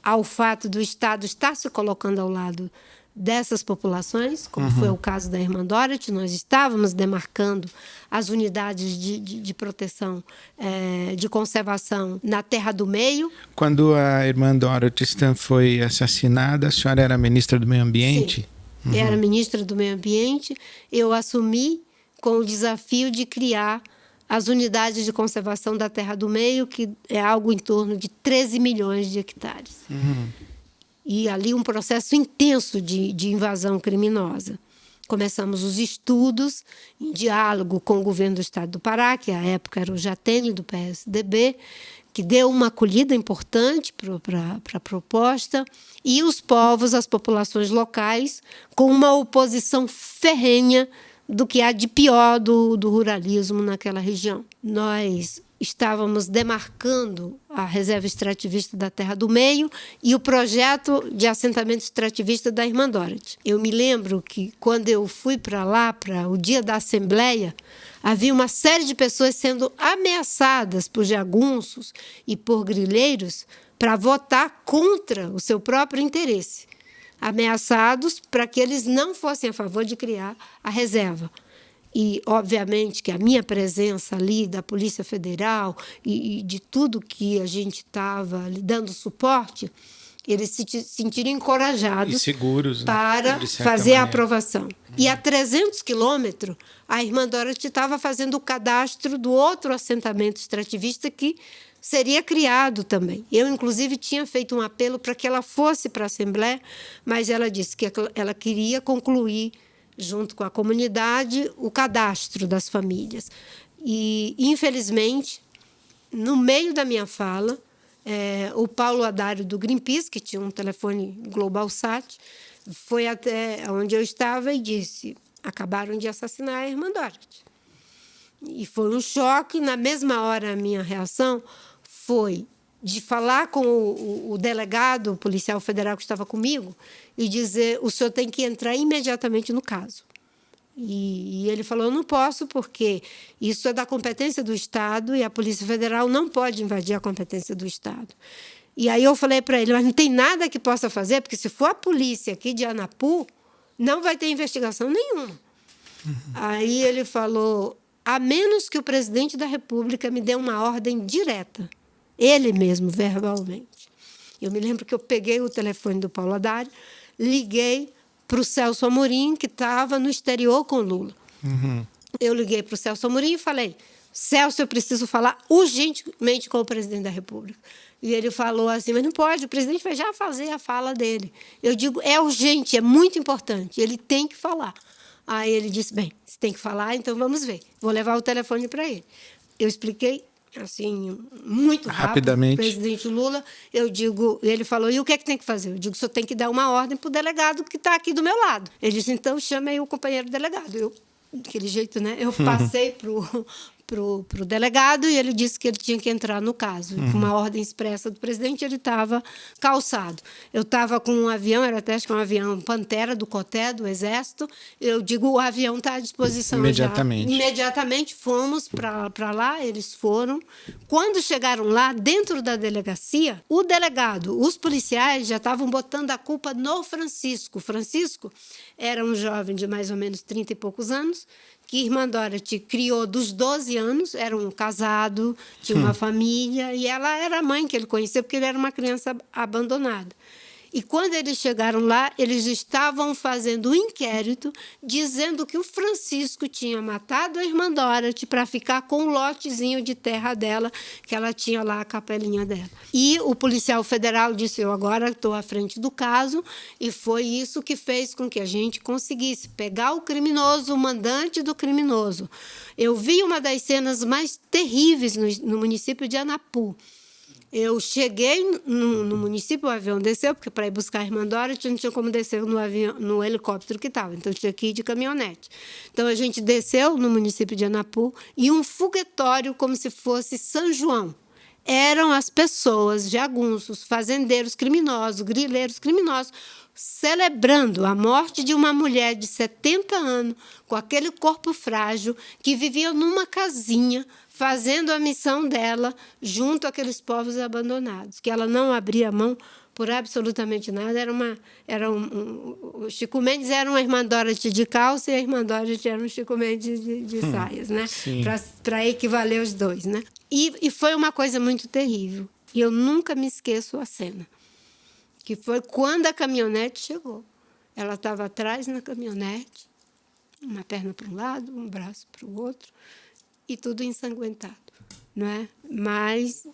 ao fato do Estado estar se colocando ao lado dessas populações, como foi o caso da Irmã Dorothy. Nós estávamos demarcando as unidades de proteção, de conservação na Terra do Meio. Quando a Irmã Dorothy foi assassinada, a senhora era ministra do Meio Ambiente? Sim, era ministra do Meio Ambiente. Eu assumi com o desafio de criar as unidades de conservação da Terra do Meio, que é algo em torno de 13 milhões de hectares. E ali um processo intenso de invasão criminosa. Começamos os estudos em diálogo com o governo do Estado do Pará, que à época era o Jatene do PSDB, que deu uma acolhida importante para a proposta, e os povos, as populações locais, com uma oposição ferrenha do que há de pior do ruralismo naquela região. Nós estávamos demarcando a reserva extrativista da Terra do Meio e o projeto de assentamento extrativista da Irmã Dorothy. Eu me lembro que, quando eu fui para lá, para o dia da Assembleia, havia uma série de pessoas sendo ameaçadas por jagunços e por grileiros para votar contra o seu próprio interesse. Ameaçados para que eles não fossem a favor de criar a reserva. E, obviamente, que a minha presença ali, da Polícia Federal e de tudo que a gente estava dando suporte, eles se sentiram encorajados e seguros, para fazer a aprovação. E a 300 quilômetros, a Irmã Dorothy estava fazendo o cadastro do outro assentamento extrativista que seria criado também. Eu, inclusive, tinha feito um apelo para que ela fosse para a Assembleia, mas ela disse que ela queria concluir, junto com a comunidade, o cadastro das famílias. E, infelizmente, no meio da minha fala, o Paulo Adário, do Greenpeace, que tinha um telefone Globalsat, foi até onde eu estava e disse: acabaram de assassinar a Irmã Dorothy. E foi um choque. Na mesma hora, a minha reação foi de falar com o delegado, o policial federal que estava comigo, e dizer: o senhor tem que entrar imediatamente no caso. E ele falou: eu não posso, porque isso é da competência do Estado e a Polícia Federal não pode invadir a competência do Estado. E aí eu falei para ele: mas não tem nada que possa fazer, porque se for a polícia aqui de Anapu, não vai ter investigação nenhuma. Aí ele falou: a menos que o presidente da República me dê uma ordem direta, ele mesmo, verbalmente. Eu me lembro que eu peguei o telefone do Paulo Adário, liguei para o Celso Amorim, que estava no exterior com Lula. Eu liguei para o Celso Amorim e falei: Celso, eu preciso falar urgentemente com o presidente da República. E ele falou assim: mas não pode, o presidente vai já fazer a fala dele. Eu digo: é urgente, é muito importante, ele tem que falar. Aí ele disse: bem, você tem que falar, então vamos ver. Vou levar o telefone para ele. Eu expliquei, assim, muito rápido, rapidamente, o presidente Lula. Eu digo, ele falou: e o que é que tem que fazer? Eu digo: só tem que dar uma ordem para o delegado que está aqui do meu lado. Ele disse: então chame aí o companheiro delegado. Eu, daquele jeito, né? Eu passei pro delegado e ele disse que ele tinha que entrar no caso. Com uma ordem expressa do presidente, ele estava calçado. Eu estava com um avião, era até acho que um avião Pantera do COTÉ, do Exército. Eu digo: o avião está à disposição imediatamente. já. Imediatamente fomos para lá, eles foram. Quando chegaram lá, dentro da delegacia, o delegado, os policiais já estavam botando a culpa no Francisco. Francisco era um jovem de mais ou menos 30 e poucos anos, que Irmã Dorothy criou dos 12 anos, era um casado, tinha uma família, e ela era a mãe que ele conheceu, porque ele era uma criança abandonada. E quando eles chegaram lá, eles estavam fazendo um inquérito dizendo que o Francisco tinha matado a Irmã Dorothy para ficar com o lotezinho de terra dela, que ela tinha lá a capelinha dela. E o policial federal disse: eu agora estou à frente do caso, e foi isso que fez com que a gente conseguisse pegar o criminoso, o mandante do criminoso. Eu vi uma das cenas mais terríveis no município de Anapu. Eu cheguei no município, o avião desceu, porque para ir buscar a Irmã Dorothy não tinha como descer no helicóptero que estava, então tinha que ir de caminhonete. Então a gente desceu no município de Anapu e um foguetório como se fosse São João. Eram as pessoas, jagunços, fazendeiros criminosos, grileiros criminosos, celebrando a morte de uma mulher de 70 anos, com aquele corpo frágil, que vivia numa casinha, fazendo a missão dela junto àqueles povos abandonados, que ela não abria mão por absolutamente nada. O Chico Mendes era uma Irmã Dorothy de calça e a Irmã Dorothy era um Chico Mendes de saias, né? Para equivaler os dois, né? E foi uma coisa muito terrível. E eu nunca me esqueço a cena, que foi quando a caminhonete chegou. Ela estava atrás na caminhonete, uma perna para um lado, um braço para o outro, e tudo ensanguentado, não é? Mas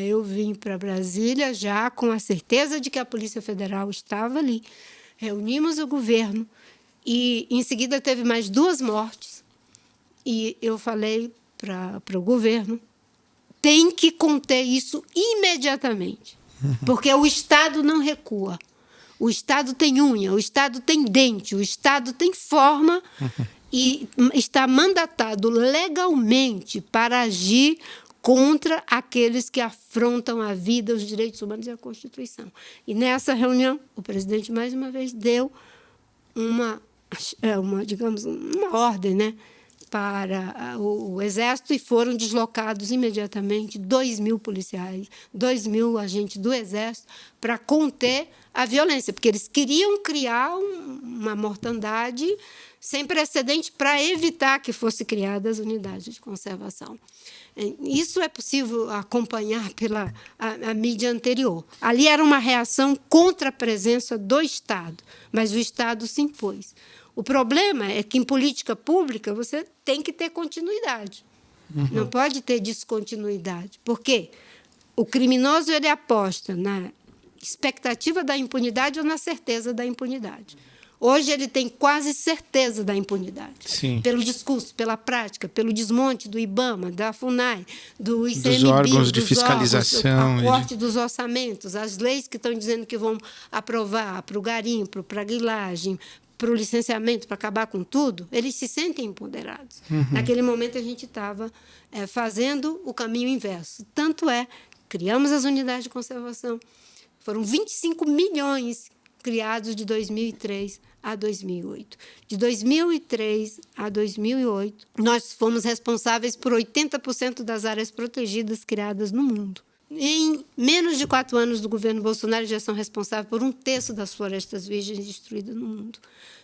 eu vim para Brasília já com a certeza de que a Polícia Federal estava ali. Reunimos o governo e, em seguida, teve mais 2 mortes. E eu falei para o governo: tem que conter isso imediatamente, porque o Estado não recua. O Estado tem unha, o Estado tem dente, o Estado tem forma e está mandatado legalmente para agir contra aqueles que afrontam a vida, os direitos humanos e a Constituição. E nessa reunião, o presidente, mais uma vez, deu uma ordem, né, para o Exército, e foram deslocados imediatamente 2.000 policiais, 2.000 agentes do Exército para conter a violência, porque eles queriam criar uma mortandade sem precedente para evitar que fossem criadas unidades de conservação. Isso é possível acompanhar pela a mídia anterior. Ali era uma reação contra a presença do Estado, mas o Estado se impôs. O problema é que, em política pública, você tem que ter continuidade. Não pode ter descontinuidade. Por quê? O criminoso ele aposta na expectativa da impunidade ou na certeza da impunidade. Hoje ele tem quase certeza da impunidade. Sim. Pelo discurso, pela prática, pelo desmonte do IBAMA, da FUNAI, do ICMBio, dos órgãos de fiscalização, a corte dos orçamentos, as leis que estão dizendo que vão aprovar para o garimpo, para a grilagem, para o licenciamento, para acabar com tudo, eles se sentem empoderados. Naquele momento a gente estava fazendo o caminho inverso. Tanto é, criamos as unidades de conservação, foram 25 milhões criados de 2003 a 2008. De 2003 a 2008, nós fomos responsáveis por 80% das áreas protegidas criadas no mundo. Em menos de 4 anos do governo Bolsonaro, já são responsáveis por 1/3 das florestas virgens destruídas no mundo.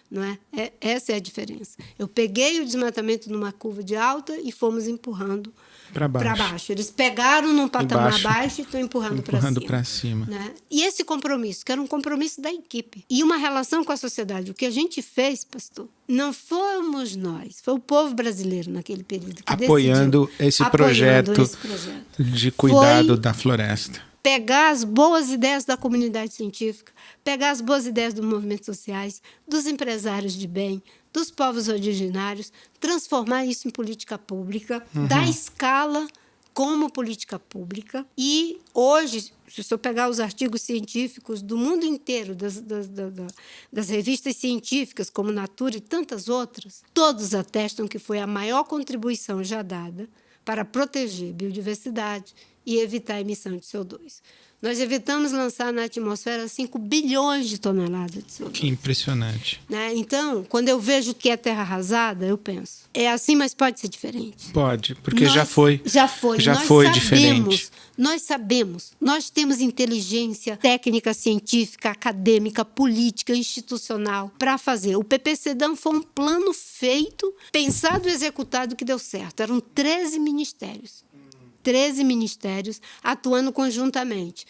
Não é? Essa é a diferença. Eu peguei o desmatamento numa curva de alta e fomos empurrando para baixo. Eles pegaram num patamar baixo e estão empurrando para cima. Né? E esse compromisso, que era um compromisso da equipe, e uma relação com a sociedade. O que a gente fez, pastor, não fomos nós, foi o povo brasileiro naquele período que apoiando esse projeto de cuidado da floresta. Pegar as boas ideias da comunidade científica, pegar as boas ideias dos movimentos sociais, dos empresários de bem, dos povos originários, transformar isso em política pública, dar escala como política pública. E hoje, se eu pegar os artigos científicos do mundo inteiro, das revistas científicas, como Nature e tantas outras, todos atestam que foi a maior contribuição já dada para proteger biodiversidade e evitar a emissão de CO2. Nós evitamos lançar na atmosfera 5 bilhões de toneladas de CO2. Que impressionante. Né? Então, quando eu vejo que é terra arrasada, eu penso, é assim, mas pode ser diferente. Pode, porque já foi. Já foi diferente. Nós sabemos, nós temos inteligência técnica, científica, acadêmica, política, institucional para fazer. O PPCDAM foi um plano feito, pensado e executado que deu certo. Eram 13 ministérios. 13 ministérios atuando conjuntamente.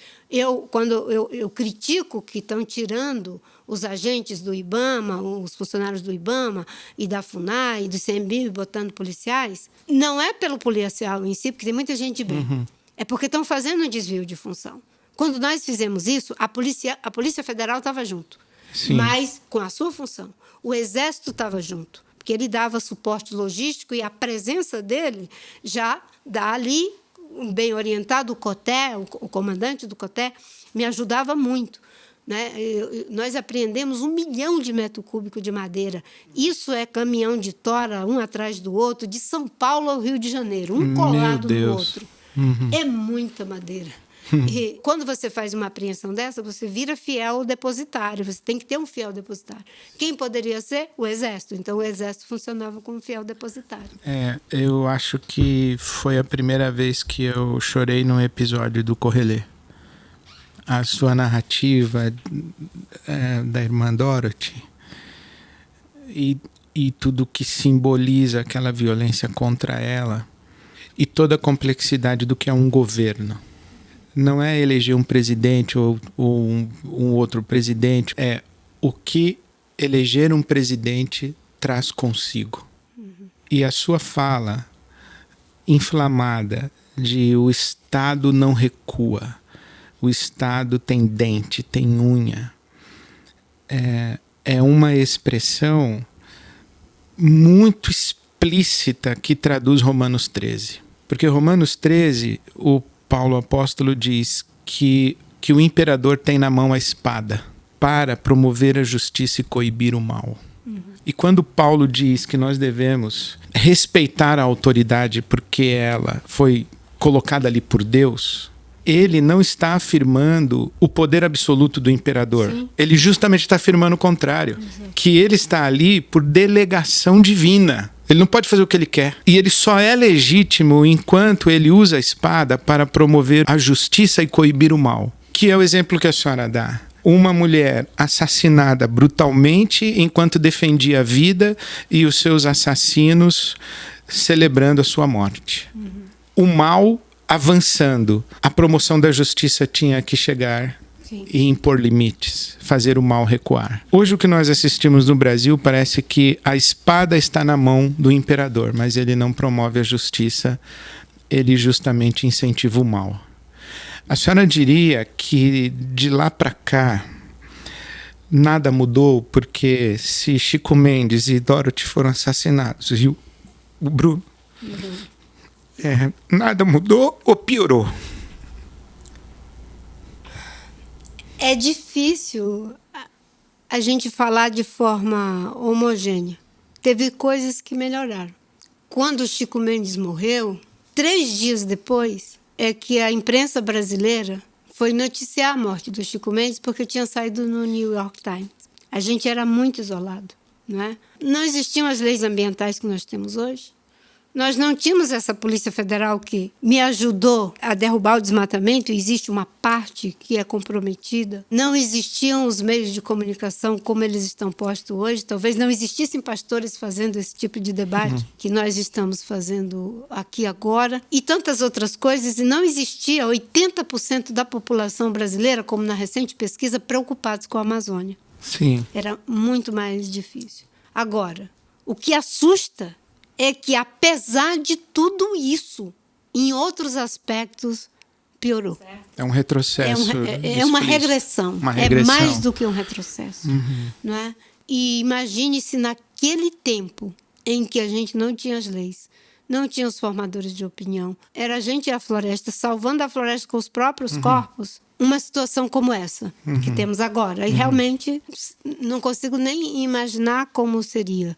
Quando eu critico que estão tirando os agentes do IBAMA, os funcionários do IBAMA e da FUNAI e do ICMBio, botando policiais, não é pelo policial em si, porque tem muita gente bem. É porque estão fazendo um desvio de função. Quando nós fizemos isso, a Polícia Federal estava junto. Sim. Mas com a sua função. O Exército estava junto, porque ele dava suporte logístico e a presença dele já dá ali, bem orientado, o COTÉ, o comandante do COTÉ, me ajudava muito. Né? Nós apreendemos 1 milhão de metro cúbico de madeira. Isso é caminhão de tora, um atrás do outro, de São Paulo ao Rio de Janeiro, um colado no outro. É muita madeira. E quando você faz uma apreensão dessa, você vira fiel depositário. Você tem que ter um fiel depositário. Quem poderia ser? O Exército. Então, o Exército funcionava como fiel depositário. Eu acho que foi a primeira vez que eu chorei num episódio do Correlê. A sua narrativa da irmã Dorothy e tudo que simboliza aquela violência contra ela e toda a complexidade do que é um governo. Não é eleger um presidente ou um outro presidente, é o que eleger um presidente traz consigo. E a sua fala inflamada de o Estado não recua, o Estado tem dente, tem unha, é uma expressão muito explícita que traduz Romanos 13. Porque Romanos 13, o Paulo apóstolo diz que o imperador tem na mão a espada para promover a justiça e coibir o mal. E quando Paulo diz que nós devemos respeitar a autoridade porque ela foi colocada ali por Deus, ele não está afirmando o poder absoluto do imperador. Sim. Ele justamente está afirmando o contrário. Exato. Que ele está ali por delegação divina. Ele não pode fazer o que ele quer. E ele só é legítimo enquanto ele usa a espada para promover a justiça e coibir o mal. Que é o exemplo que a senhora dá. Uma mulher assassinada brutalmente enquanto defendia a vida e os seus assassinos celebrando a sua morte. O mal avançando. A promoção da justiça tinha que chegar. Sim. E impor limites, fazer o mal recuar. Hoje o que nós assistimos no Brasil parece que a espada está na mão do imperador, mas ele não promove a justiça, ele justamente incentiva o mal. A senhora diria que de lá para cá nada mudou, porque se Chico Mendes e Dorothy foram assassinados e o Bruno, nada mudou ou piorou? É difícil a gente falar de forma homogênea. Teve coisas que melhoraram. Quando o Chico Mendes morreu, 3 dias depois, é que a imprensa brasileira foi noticiar a morte do Chico Mendes porque tinha saído no New York Times. A gente era muito isolado, não é? Não existiam as leis ambientais que nós temos hoje. Nós não tínhamos essa Polícia Federal que me ajudou a derrubar o desmatamento, existe uma parte que é comprometida. Não existiam os meios de comunicação como eles estão postos hoje. Talvez não existissem pastores fazendo esse tipo de debate que nós estamos fazendo aqui agora. E tantas outras coisas. E não existia 80% da população brasileira, como na recente pesquisa, preocupados com a Amazônia. Sim. Era muito mais difícil. Agora, o que assusta é que, apesar de tudo isso, em outros aspectos, piorou. É um retrocesso. É uma regressão. Uma regressão. É mais do que um retrocesso. Não é? E imagine se naquele tempo em que a gente não tinha as leis, não tinha os formadores de opinião, era a gente e a floresta, salvando a floresta com os próprios corpos, uma situação como essa que temos agora. E realmente não consigo nem imaginar como seria.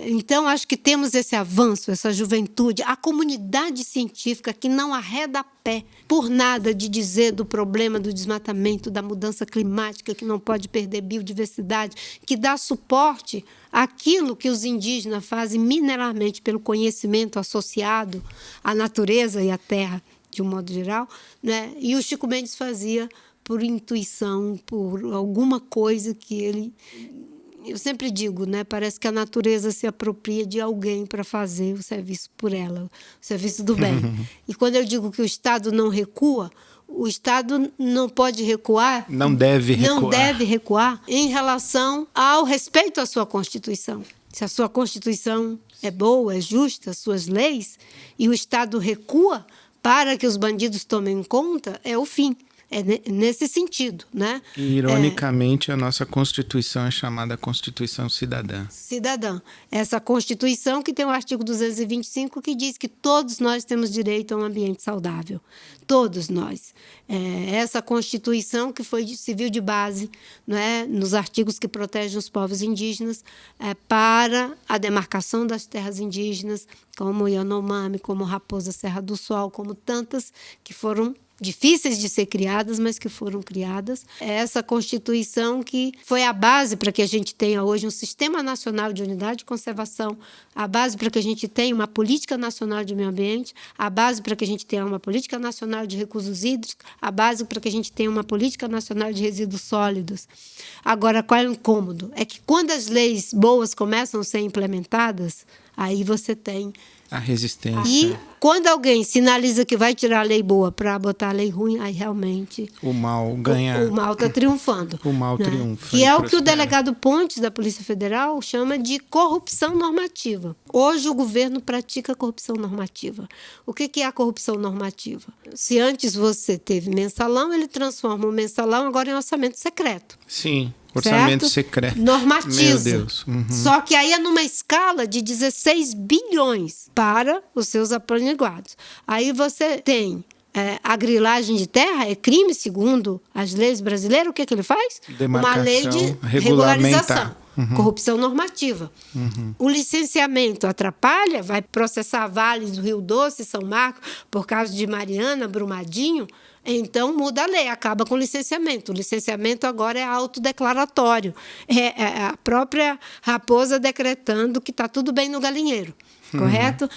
Então, acho que temos esse avanço, essa juventude, a comunidade científica que não arreda pé por nada de dizer do problema do desmatamento, da mudança climática, que não pode perder biodiversidade, que dá suporte àquilo que os indígenas fazem mineralmente pelo conhecimento associado à natureza e à terra, de um modo geral, né? E o Chico Mendes fazia por intuição, por alguma coisa que ele... Eu sempre digo, né? Parece que a natureza se apropria de alguém para fazer o serviço por ela, o serviço do bem. E quando eu digo que o Estado não recua, o Estado não pode recuar. Não deve recuar. Não deve recuar em relação ao respeito à sua Constituição. Se a sua Constituição é boa, é justa, as suas leis, e o Estado recua para que os bandidos tomem conta, é o fim. É nesse sentido, né? E, ironicamente, a nossa Constituição é chamada Constituição Cidadã. Cidadã. Essa Constituição que tem o artigo 225 que diz que todos nós temos direito a um ambiente saudável. Todos nós. Essa Constituição que foi civil de base, né, nos artigos que protegem os povos indígenas para a demarcação das terras indígenas, como Yanomami, como Raposa Serra do Sol, como tantas que foram difíceis de ser criadas, mas que foram criadas. É essa Constituição que foi a base para que a gente tenha hoje um Sistema Nacional de Unidade de Conservação, a base para que a gente tenha uma Política Nacional de Meio Ambiente, a base para que a gente tenha uma Política Nacional de Recursos Hídricos, a base para que a gente tenha uma Política Nacional de Resíduos Sólidos. Agora, qual é o incômodo? É que quando as leis boas começam a ser implementadas, aí você tem a resistência. E quando alguém sinaliza que vai tirar a lei boa para botar a lei ruim, aí realmente o mal ganha. O mal está triunfando. O mal triunfa. Que é o que o delegado Pontes da Polícia Federal chama de corrupção normativa. Hoje o governo pratica corrupção normativa. O que é a corrupção normativa? Se antes você teve mensalão, ele transforma o mensalão agora em orçamento secreto. Sim. Orçamento secreto. Normatiza. Meu Deus. Só que aí é numa escala de 16 bilhões para os seus aplaniguados. Aí você tem a grilagem de terra, é crime segundo as leis brasileiras. O que ele faz? Demarcação, uma lei de regularização. Corrupção normativa. O licenciamento atrapalha, vai processar Vale do Rio Doce, São Marcos, por causa de Mariana, Brumadinho. Então, muda a lei, acaba com o licenciamento. O licenciamento agora é autodeclaratório. É a própria raposa decretando que está tudo bem no galinheiro. Correto?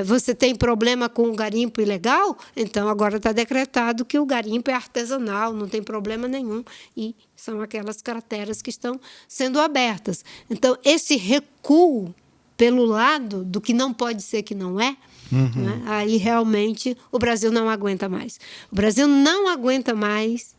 Você tem problema com o garimpo ilegal? Então, agora está decretado que o garimpo é artesanal, não tem problema nenhum. E são aquelas crateras que estão sendo abertas. Então, esse recuo pelo lado do que não pode ser que não é, né? Aí realmente o Brasil não aguenta mais. O Brasil não aguenta mais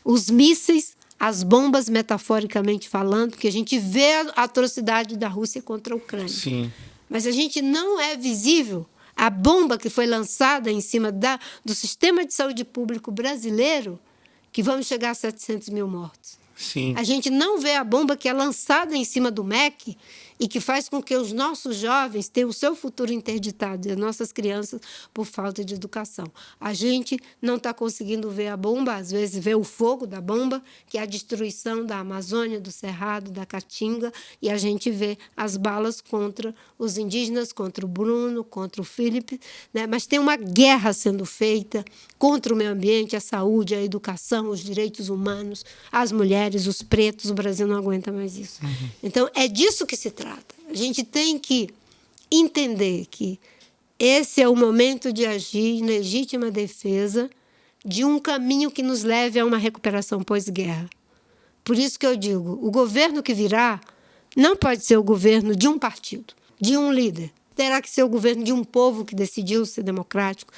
os mísseis, as bombas, metaforicamente falando, que a gente vê a atrocidade da Rússia contra a Ucrânia. Sim. Mas a gente não é visível a bomba que foi lançada em cima do sistema de saúde público brasileiro, que vamos chegar a 700 mil mortos. Sim. A gente não vê a bomba que é lançada em cima do MEC e que faz com que os nossos jovens tenham o seu futuro interditado e as nossas crianças por falta de educação. A gente não está conseguindo ver a bomba, às vezes vê o fogo da bomba, que é a destruição da Amazônia, do Cerrado, da Caatinga, e a gente vê as balas contra os indígenas, contra o Bruno, contra o Felipe, né? Mas tem uma guerra sendo feita contra o meio ambiente, a saúde, a educação, os direitos humanos, as mulheres, os pretos. O Brasil não aguenta mais isso. Então, é disso que se trata. A gente tem que entender que esse é o momento de agir em legítima defesa de um caminho que nos leve a uma recuperação pós-guerra. Por isso que eu digo, o governo que virá não pode ser o governo de um partido, de um líder. Terá que ser o governo de um povo que decidiu ser democrático,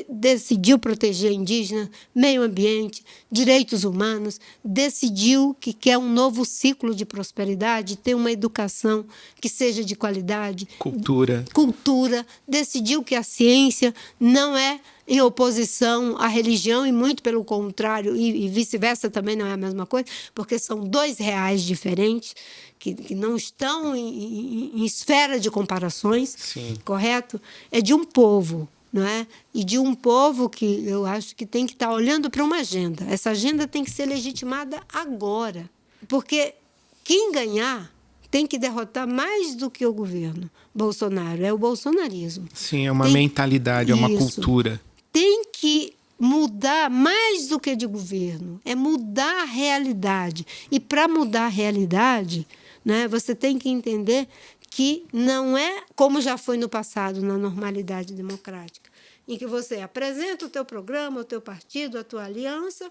decidiu proteger indígena, meio ambiente, direitos humanos, decidiu que quer um novo ciclo de prosperidade, ter uma educação que seja de qualidade. Cultura. Decidiu que a ciência não é em oposição à religião e muito pelo contrário, e vice-versa também não é a mesma coisa, porque são dois reais diferentes, que não estão em esfera de comparações. Sim. Correto? É de um povo, não é? E de um povo que eu acho que tem que estar olhando para uma agenda. Essa agenda tem que ser legitimada agora, porque quem ganhar tem que derrotar mais do que o governo Bolsonaro, é o bolsonarismo. Sim, é uma mentalidade, é uma cultura. Tem que mudar mais do que de governo, é mudar a realidade. E para mudar a realidade, né, você tem que entender que não é como já foi no passado, na normalidade democrática, em que você apresenta o teu programa, o teu partido, a tua aliança,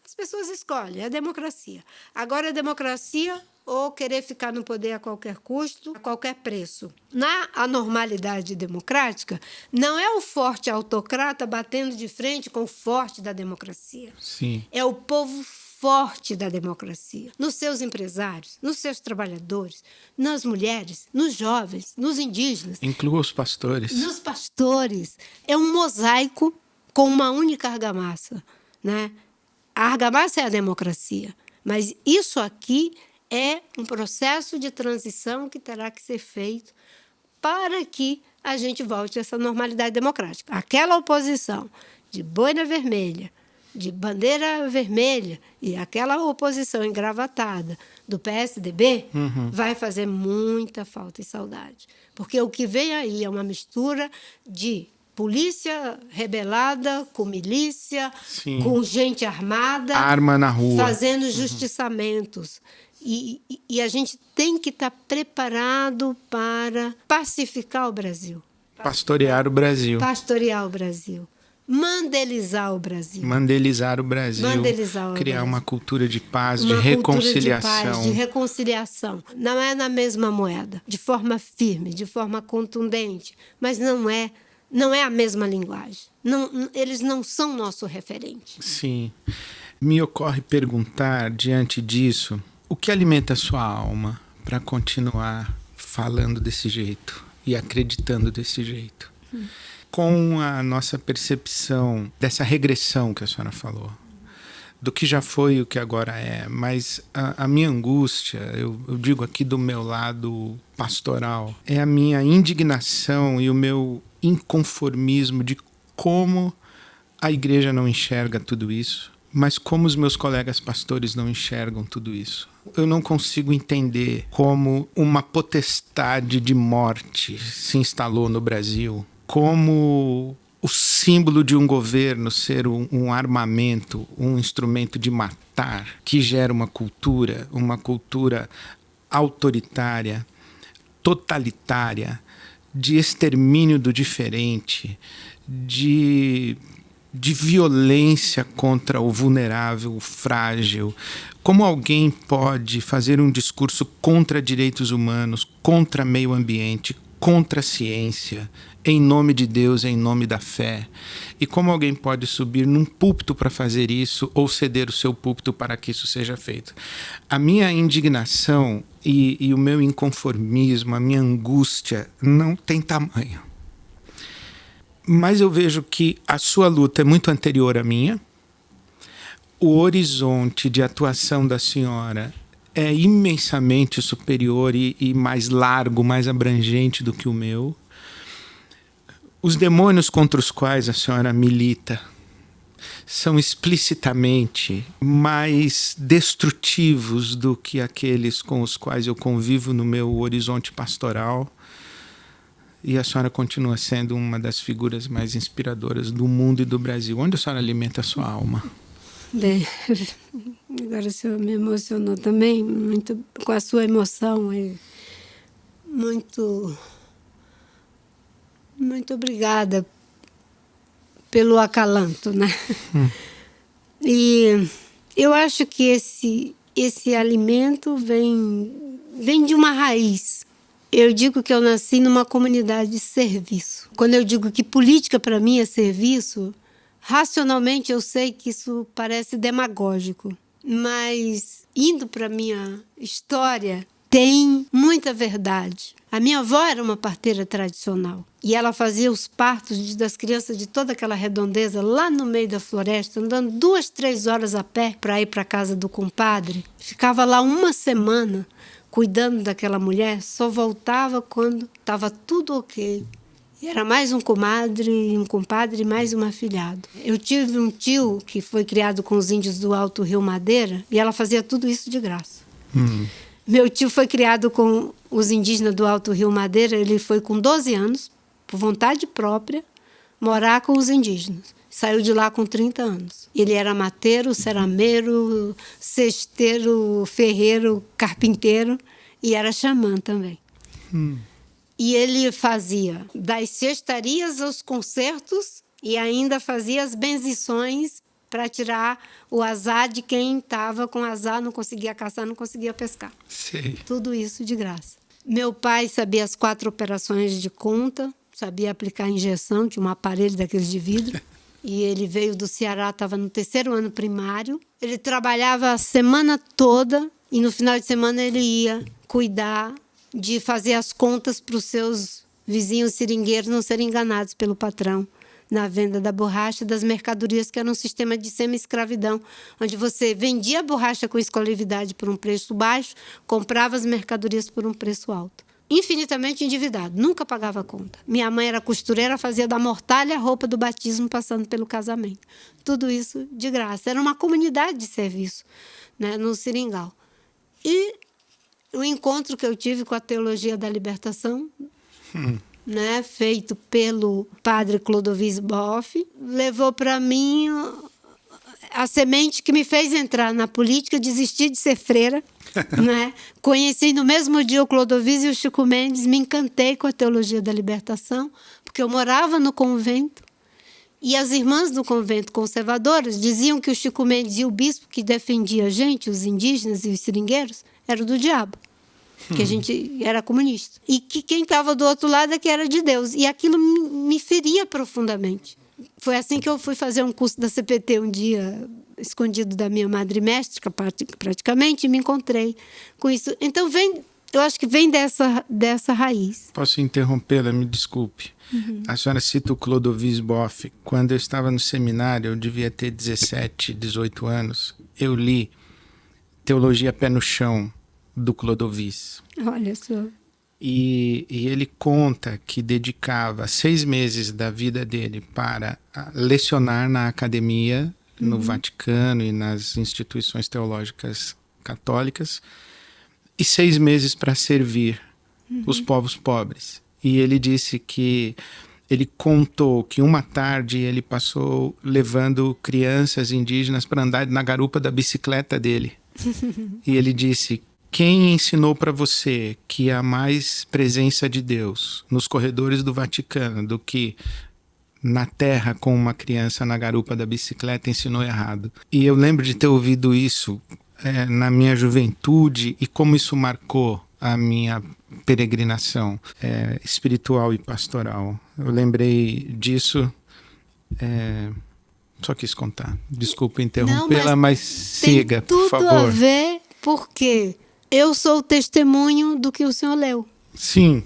as pessoas escolhem, é a democracia. Agora a democracia ou querer ficar no poder a qualquer custo, a qualquer preço. Na anormalidade democrática, não é o forte autocrata batendo de frente com o forte da democracia. Sim. É o povo forte da democracia, nos seus empresários, nos seus trabalhadores, nas mulheres, nos jovens, nos indígenas. Inclua os pastores. Nos pastores. É um mosaico com uma única argamassa, né? A argamassa é a democracia, mas isso aqui é um processo de transição que terá que ser feito para que a gente volte a essa normalidade democrática. Aquela oposição de boina vermelha, de bandeira vermelha e aquela oposição engravatada do PSDB vai fazer muita falta e saudade. Porque o que vem aí é uma mistura de polícia rebelada com milícia, Sim. com gente armada, arma na rua, fazendo justiçamentos. E a gente tem que estar preparado para pacificar o Brasil. Pastorear o Brasil. Pastorear o Brasil. Mandelizar o Brasil. Mandelizar o Brasil. Criar uma cultura de paz, de reconciliação. De reconciliação. Não é na mesma moeda, de forma firme, de forma contundente, mas não é a mesma linguagem. Não, eles não são nosso referente. Sim. Me ocorre perguntar, diante disso, o que alimenta a sua alma para continuar falando desse jeito e acreditando desse jeito? Com a nossa percepção dessa regressão que a senhora falou, do que já foi e o que agora é, mas a minha angústia, eu digo aqui do meu lado pastoral, é a minha indignação e o meu inconformismo de como a igreja não enxerga tudo isso, mas como os meus colegas pastores não enxergam tudo isso. Eu não consigo entender como uma potestade de morte se instalou no Brasil, como o símbolo de um governo ser um armamento, um instrumento de matar, que gera uma cultura autoritária, totalitária, de extermínio do diferente, de violência contra o vulnerável, o frágil. Como alguém pode fazer um discurso contra direitos humanos, contra meio ambiente, contra a ciência, em nome de Deus, em nome da fé? E como alguém pode subir num púlpito para fazer isso ou ceder o seu púlpito para que isso seja feito? A minha indignação e o meu inconformismo, a minha angústia não tem tamanho. Mas eu vejo que a sua luta é muito anterior à minha. O horizonte de atuação da senhora é imensamente superior e mais largo, mais abrangente do que o meu. Os demônios contra os quais a senhora milita são explicitamente mais destrutivos do que aqueles com os quais eu convivo no meu horizonte pastoral. E a senhora continua sendo uma das figuras mais inspiradoras do mundo e do Brasil. Onde a senhora alimenta a sua alma? Bem, agora o senhor me emocionou também, muito com a sua emoção, muito Muito obrigada pelo acalanto, né? E eu acho que esse alimento vem de uma raiz. Eu digo que eu nasci numa comunidade de serviço. Quando eu digo que política para mim é serviço, racionalmente eu sei que isso parece demagógico, mas indo para a minha história, tem muita verdade. A minha avó era uma parteira tradicional e ela fazia os partos das crianças de toda aquela redondeza lá no meio da floresta, andando 2, 3 horas a pé para ir para a casa do compadre. Ficava lá uma semana cuidando daquela mulher, só voltava quando estava tudo ok. E era mais um compadre e mais um afilhado. Eu tive um tio que foi criado com os índios do Alto Rio Madeira e ela fazia tudo isso de graça. Meu tio foi criado com os indígenas do Alto Rio Madeira, ele foi com 12 anos, por vontade própria, morar com os indígenas. Saiu de lá com 30 anos. Ele era mateiro, cerameiro, cesteiro, ferreiro, carpinteiro e era xamã também. E ele fazia das cestarias aos concertos e ainda fazia as benzições para tirar o azar de quem estava com azar, não conseguia caçar, não conseguia pescar. Sei. Tudo isso de graça. Meu pai sabia as 4 operações de conta, sabia aplicar injeção, tinha um aparelho daqueles de vidro. E ele veio do Ceará, estava no 3º ano primário. Ele trabalhava a semana toda e no final de semana ele ia cuidar de fazer as contas para os seus vizinhos seringueiros não serem enganados pelo patrão na venda da borracha, das mercadorias, que era um sistema de semi-escravidão, onde você vendia a borracha com exclusividade por um preço baixo, comprava as mercadorias por um preço alto. Infinitamente endividado, nunca pagava a conta. Minha mãe era costureira, fazia da mortalha a roupa do batismo, passando pelo casamento. Tudo isso de graça. Era uma comunidade de serviço, né, no Seringal. E o encontro que eu tive com a teologia da libertação, né, feito pelo padre Clodovis Boff, levou para mim a semente que me fez entrar na política, desistir de ser freira. Né? Conheci no mesmo dia o Clodovis e o Chico Mendes, me encantei com a teologia da libertação, porque eu morava no convento e as irmãs do convento conservadoras diziam que o Chico Mendes e o bispo que defendia a gente, os indígenas e os seringueiros, eram do diabo. Que a gente era comunista. E que quem estava do outro lado é que era de Deus. E aquilo me feria profundamente. Foi assim que eu fui fazer um curso da CPT um dia, escondido da minha madre mestre, praticamente, e me encontrei com isso. Então, eu acho que vem dessa raiz. Posso interrompê-la? Me desculpe. A senhora cita o Clodovis Boff. Quando eu estava no seminário, eu devia ter 17, 18 anos, eu li Teologia Pé no Chão, do Clodovis. Olha só. E ele conta que dedicava 6 meses da vida dele para lecionar na academia, no Vaticano e nas instituições teológicas católicas, e 6 meses para servir os povos pobres. E ele disse que ele contou que uma tarde ele passou levando crianças indígenas para andar na garupa da bicicleta dele. E ele disse: quem ensinou para você que há mais presença de Deus nos corredores do Vaticano do que na terra com uma criança na garupa da bicicleta ensinou errado? E eu lembro de ter ouvido isso na minha juventude e como isso marcou a minha peregrinação espiritual e pastoral. Eu lembrei disso, só quis contar. Desculpa interrompê-la, mas siga, por favor. Tem tudo a ver, porque eu sou o testemunho do que o senhor leu. Sim.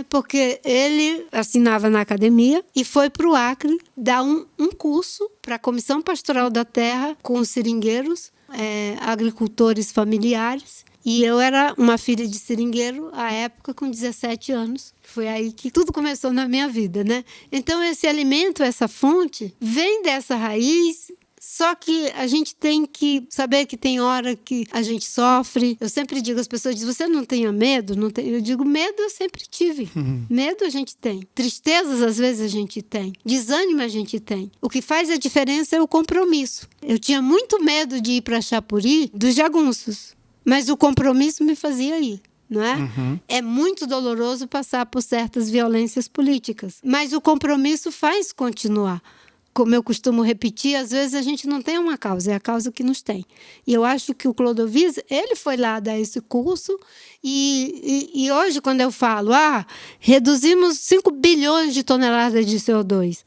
Porque ele assinava na academia e foi para o Acre dar um curso para a Comissão Pastoral da Terra com os seringueiros, agricultores familiares. E eu era uma filha de seringueiro à época, com 17 anos. Foi aí que tudo começou na minha vida, né? Então, esse alimento, essa fonte, vem dessa raiz. Só que a gente tem que saber que tem hora que a gente sofre. Eu sempre digo, as pessoas dizem, você não tenha medo? Não tem. Eu digo, medo eu sempre tive. Medo a gente tem. Tristezas, às vezes, a gente tem. Desânimo a gente tem. O que faz a diferença é o compromisso. Eu tinha muito medo de ir para Chapuri dos jagunços. Mas o compromisso me fazia ir. não é? É muito doloroso passar por certas violências políticas, mas o compromisso faz continuar. Como eu costumo repetir, às vezes a gente não tem uma causa, é a causa que nos tem. E eu acho que o Clodovil, ele foi lá dar esse curso e hoje, quando eu falo, reduzimos 5 bilhões de toneladas de CO2,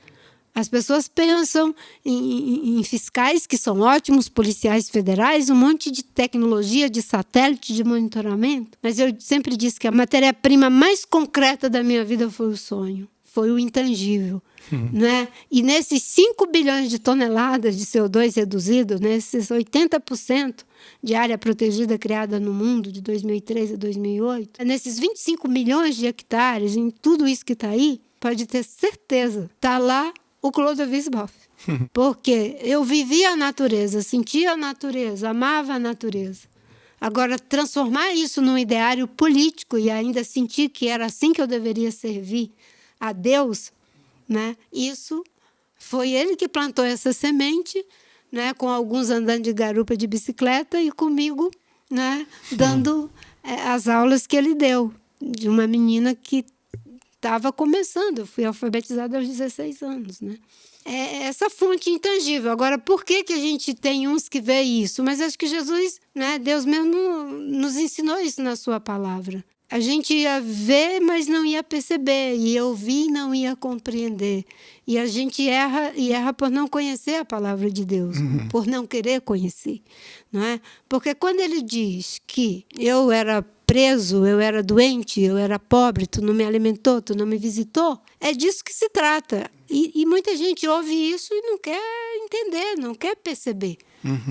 as pessoas pensam em fiscais que são ótimos, policiais federais, um monte de tecnologia, de satélite, de monitoramento. Mas eu sempre disse que a matéria-prima mais concreta da minha vida foi o sonho, foi o intangível. Né? E nesses 5 bilhões de toneladas de CO2 reduzido, nesses 80% de área protegida criada no mundo de 2003 a 2008, nesses 25 milhões de hectares, em tudo isso que está aí, pode ter certeza, está lá o Clodovil Boff. Porque eu vivia a natureza, sentia a natureza, amava a natureza. Agora, transformar isso num ideário político e ainda sentir que era assim que eu deveria servir a Deus, né? Isso foi ele que plantou essa semente, né? Com alguns andando de garupa de bicicleta e comigo, né? Dando as aulas que ele deu, de uma menina que estava começando. Eu fui alfabetizada aos 16 anos, né? É essa fonte intangível. Agora, por que a gente tem uns que vê isso? Mas acho que Jesus, né? Deus mesmo nos ensinou isso na sua palavra. A gente ia ver, mas não ia perceber. Ia ouvir e não ia compreender. E a gente erra por não conhecer a palavra de Deus, por não querer conhecer. Não é? Porque quando ele diz que eu era preso, eu era doente, eu era pobre, tu não me alimentou, tu não me visitou, é disso que se trata. E muita gente ouve isso e não quer entender, não quer perceber.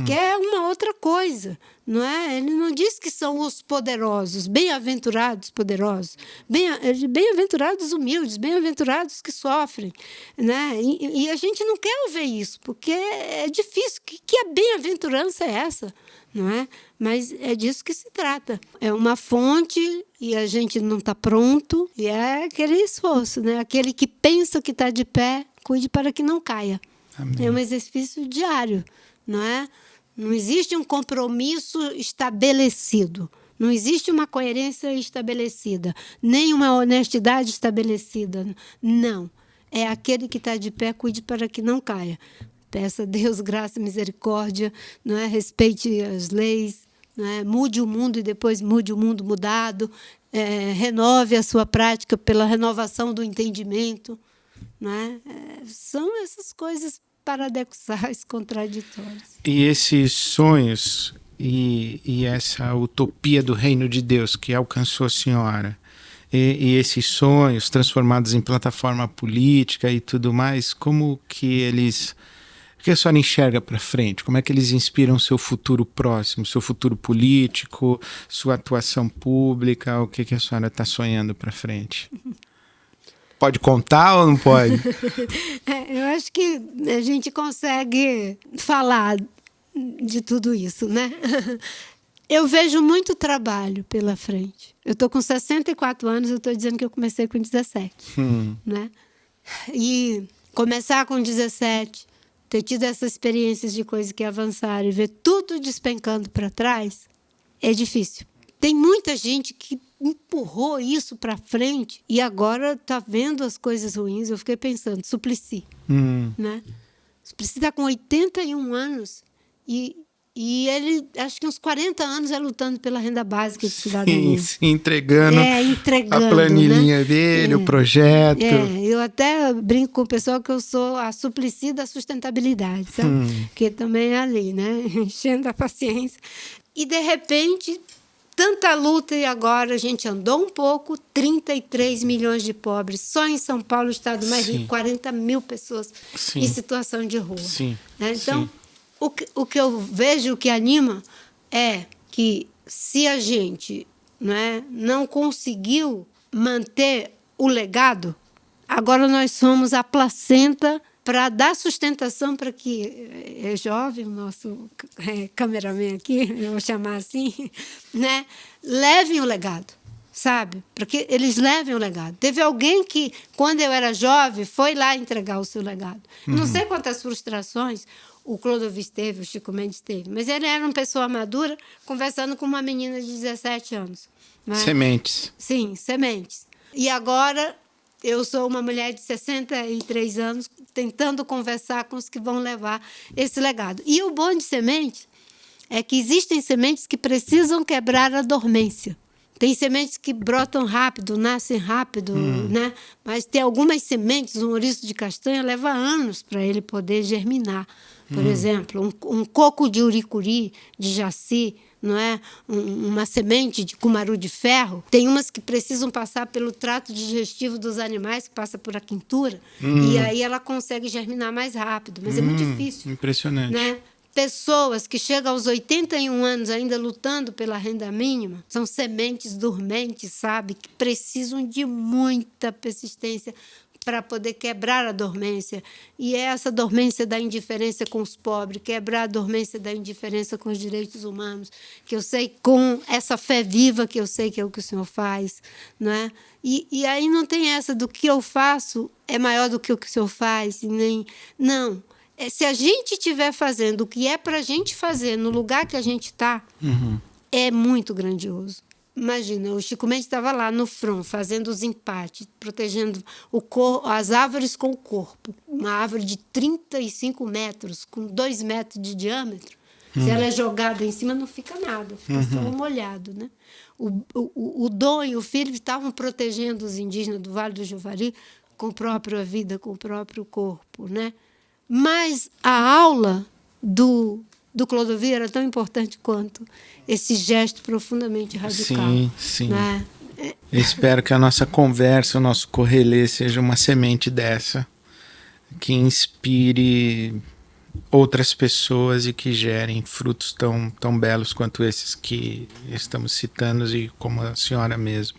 Quer uma outra coisa, não é? Ele não diz que são os poderosos, bem-aventurados poderosos, bem-aventurados humildes, bem-aventurados que sofrem, né? E a gente não quer ouvir isso, porque é difícil. Que a bem-aventurança é essa? Não é? Mas é disso que se trata. É uma fonte e a gente não está pronto, e é aquele esforço, né? Aquele que pensa que está de pé, cuide para que não caia. Amém. É um exercício diário, não é? Não existe um compromisso estabelecido, não existe uma coerência estabelecida, nem uma honestidade estabelecida. Não. É aquele que está de pé, cuide para que não caia. Peça a Deus graça e misericórdia, não é? Respeite as leis, não é? Mude o mundo e depois mude o mundo mudado, renove a sua prática pela renovação do entendimento. Não é? São essas coisas paradoxais, contraditórias. E esses sonhos e essa utopia do reino de Deus que alcançou a senhora, e esses sonhos transformados em plataforma política e tudo mais, como que eles... O que a senhora enxerga para frente? Como é que eles inspiram o seu futuro próximo, seu futuro político, sua atuação pública? O que a senhora está sonhando para frente? Pode contar ou não pode? Eu acho que a gente consegue falar de tudo isso, né? Eu vejo muito trabalho pela frente. Eu estou com 64 anos, eu estou dizendo que eu comecei com 17. Né? E começar com 17... ter tido essas experiências de coisas que avançaram e ver tudo despencando para trás, é difícil. Tem muita gente que empurrou isso para frente e agora está vendo as coisas ruins. Eu fiquei pensando, Suplicy. Né? Suplicy está com 81 anos e ele, acho que uns 40 anos, é lutando pela renda básica de cidadania. Sim, entregando a planilhinha, né? Dele, o projeto. Eu até brinco com o pessoal que eu sou a Suplicy da sustentabilidade, sabe? Que também é ali, né? Enchendo a paciência. E, de repente, tanta luta e agora a gente andou um pouco, 33 milhões de pobres. Só em São Paulo, o estado mais rico, 40 mil pessoas em situação de rua. Né? Então... O que eu vejo, o que anima, é que se a gente não conseguiu manter o legado, agora nós somos a placenta para dar sustentação para que é jovem, o nosso cameraman aqui, eu vou chamar assim, né, levem o legado. sabe? Para que eles levem o legado. Teve alguém que, quando eu era jovem, foi lá entregar o seu legado. Não sei quantas frustrações o Clodovil teve, o Chico Mendes teve, mas ele era uma pessoa madura conversando com uma menina de 17 anos. Né? Sementes. Sim, sementes. E agora eu sou uma mulher de 63 anos tentando conversar com os que vão levar esse legado. E o bom de semente é que existem sementes que precisam quebrar a dormência. Tem sementes que brotam rápido, nascem rápido, né? Mas tem algumas sementes, um ouriço de castanha leva anos para ele poder germinar. Por exemplo, um coco de uricuri, de jaci, não é? Uma semente de cumaru de ferro. Tem umas que precisam passar pelo trato digestivo dos animais, que passa por a quintura, e aí ela consegue germinar mais rápido, mas é muito difícil. Impressionante. Né? Pessoas que chegam aos 81 anos ainda lutando pela renda mínima são sementes dormentes, sabe? Que precisam de muita persistência para poder quebrar a dormência. E é essa dormência da indiferença com os pobres, quebrar a dormência da indiferença com os direitos humanos, que eu sei, com essa fé viva que eu sei que é o que o Senhor faz. Não é? E aí não tem essa do que eu faço é maior do que o Senhor faz. Nem, não. Se a gente estiver fazendo o que é para a gente fazer no lugar que a gente está, é muito grandioso. Imagina, o Chico Mendes estava lá no front, fazendo os empates, protegendo as árvores com o corpo. Uma árvore de 35 metros, com 2 metros de diâmetro. Se ela é jogada em cima, não fica nada, fica só molhado. Né? O Dom e o Felipe estavam protegendo os indígenas do Vale do Javari com a própria vida, com o próprio corpo. Né? Mas a aula do Clodovil era tão importante quanto esse gesto profundamente radical. Sim, sim. Né? Eu espero que a nossa conversa, o nosso correlê seja uma semente dessa, que inspire outras pessoas e que gerem frutos tão belos quanto esses que estamos citando e como a senhora mesmo.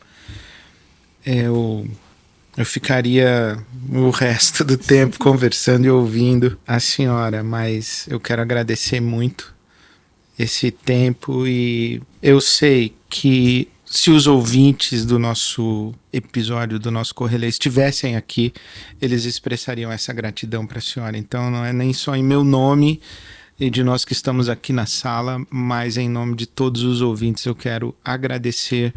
Eu ficaria o resto do tempo conversando e ouvindo a senhora, mas eu quero agradecer muito esse tempo e eu sei que se os ouvintes do nosso episódio, do nosso Correlê, estivessem aqui, eles expressariam essa gratidão para a senhora. Então não é nem só em meu nome e de nós que estamos aqui na sala, mas em nome de todos os ouvintes eu quero agradecer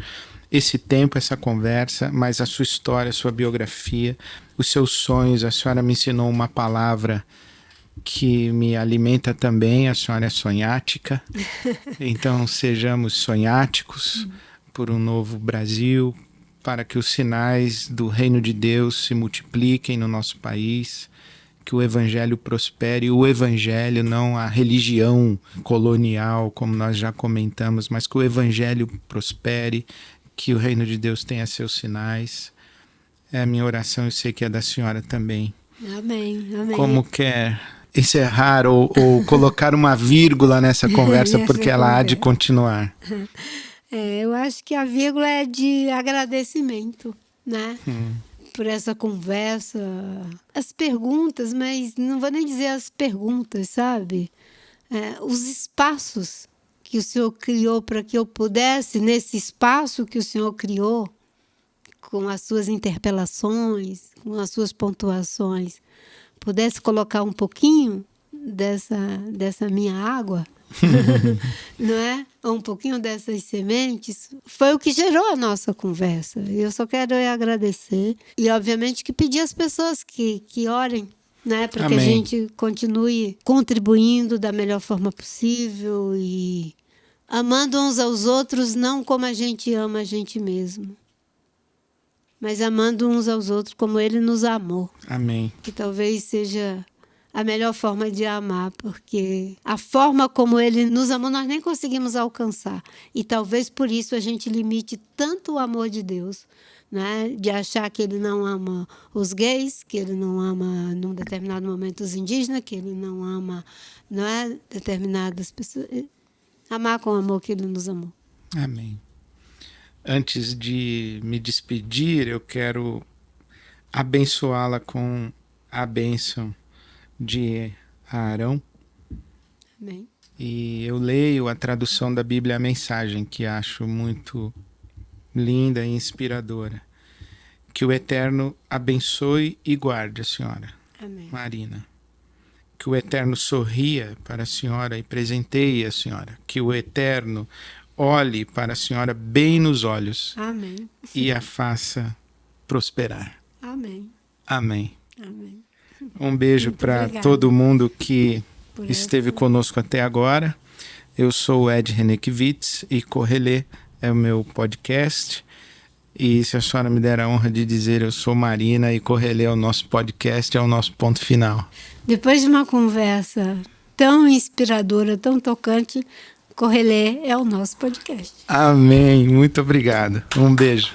esse tempo, essa conversa, mas a sua história, a sua biografia, os seus sonhos. A senhora me ensinou uma palavra que me alimenta também, a senhora é sonhática, então sejamos sonháticos por um novo Brasil, para que os sinais do reino de Deus se multipliquem no nosso país, que o evangelho prospere, o evangelho, não a religião colonial, como nós já comentamos, mas que o evangelho prospere, que o reino de Deus tenha seus sinais. É a minha oração, eu sei que é da senhora também. Amém, amém. Como quer encerrar ou colocar uma vírgula nessa conversa, porque ela há de continuar? Eu acho que a vírgula é de agradecimento, né? Por essa conversa. As perguntas, mas não vou nem dizer as perguntas, sabe? Os espaços que o Senhor criou para que eu pudesse, nesse espaço que o Senhor criou, com as suas interpelações, com as suas pontuações, pudesse colocar um pouquinho dessa minha água, não é? Um pouquinho dessas sementes, foi o que gerou a nossa conversa. Eu só quero agradecer e, obviamente, que pedir às pessoas que orem, né? Para que a gente continue contribuindo da melhor forma possível e amando uns aos outros, não como a gente ama a gente mesmo, mas amando uns aos outros como Ele nos amou. Amém. Que talvez seja a melhor forma de amar, porque a forma como Ele nos amou nós nem conseguimos alcançar. E talvez por isso a gente limite tanto o amor de Deus, né? De achar que Ele não ama os gays, que Ele não ama, num determinado momento, os indígenas, que Ele não ama, não é, determinadas pessoas. Amar com o amor que Ele nos amou. Amém. Antes de me despedir, eu quero abençoá-la com a bênção de Arão. Amém. E eu leio a tradução da Bíblia, a Mensagem, que acho muito linda e inspiradora. Que o Eterno abençoe e guarde a senhora, Amém. Marina. Que o Eterno sorria para a senhora e presenteie a senhora. Que o Eterno olhe para a senhora bem nos olhos. Amém. E a faça prosperar. Amém. Amém. Amém. Um beijo para todo mundo que esteve conosco até agora. Eu sou o Ed Renekiewicz e Correlê é o meu podcast. E se a senhora me der a honra de dizer, eu sou Marina e Correlê é o nosso podcast, é o nosso ponto final. Depois de uma conversa tão inspiradora, tão tocante, Correlê é o nosso podcast. Amém. Muito obrigado. Um beijo.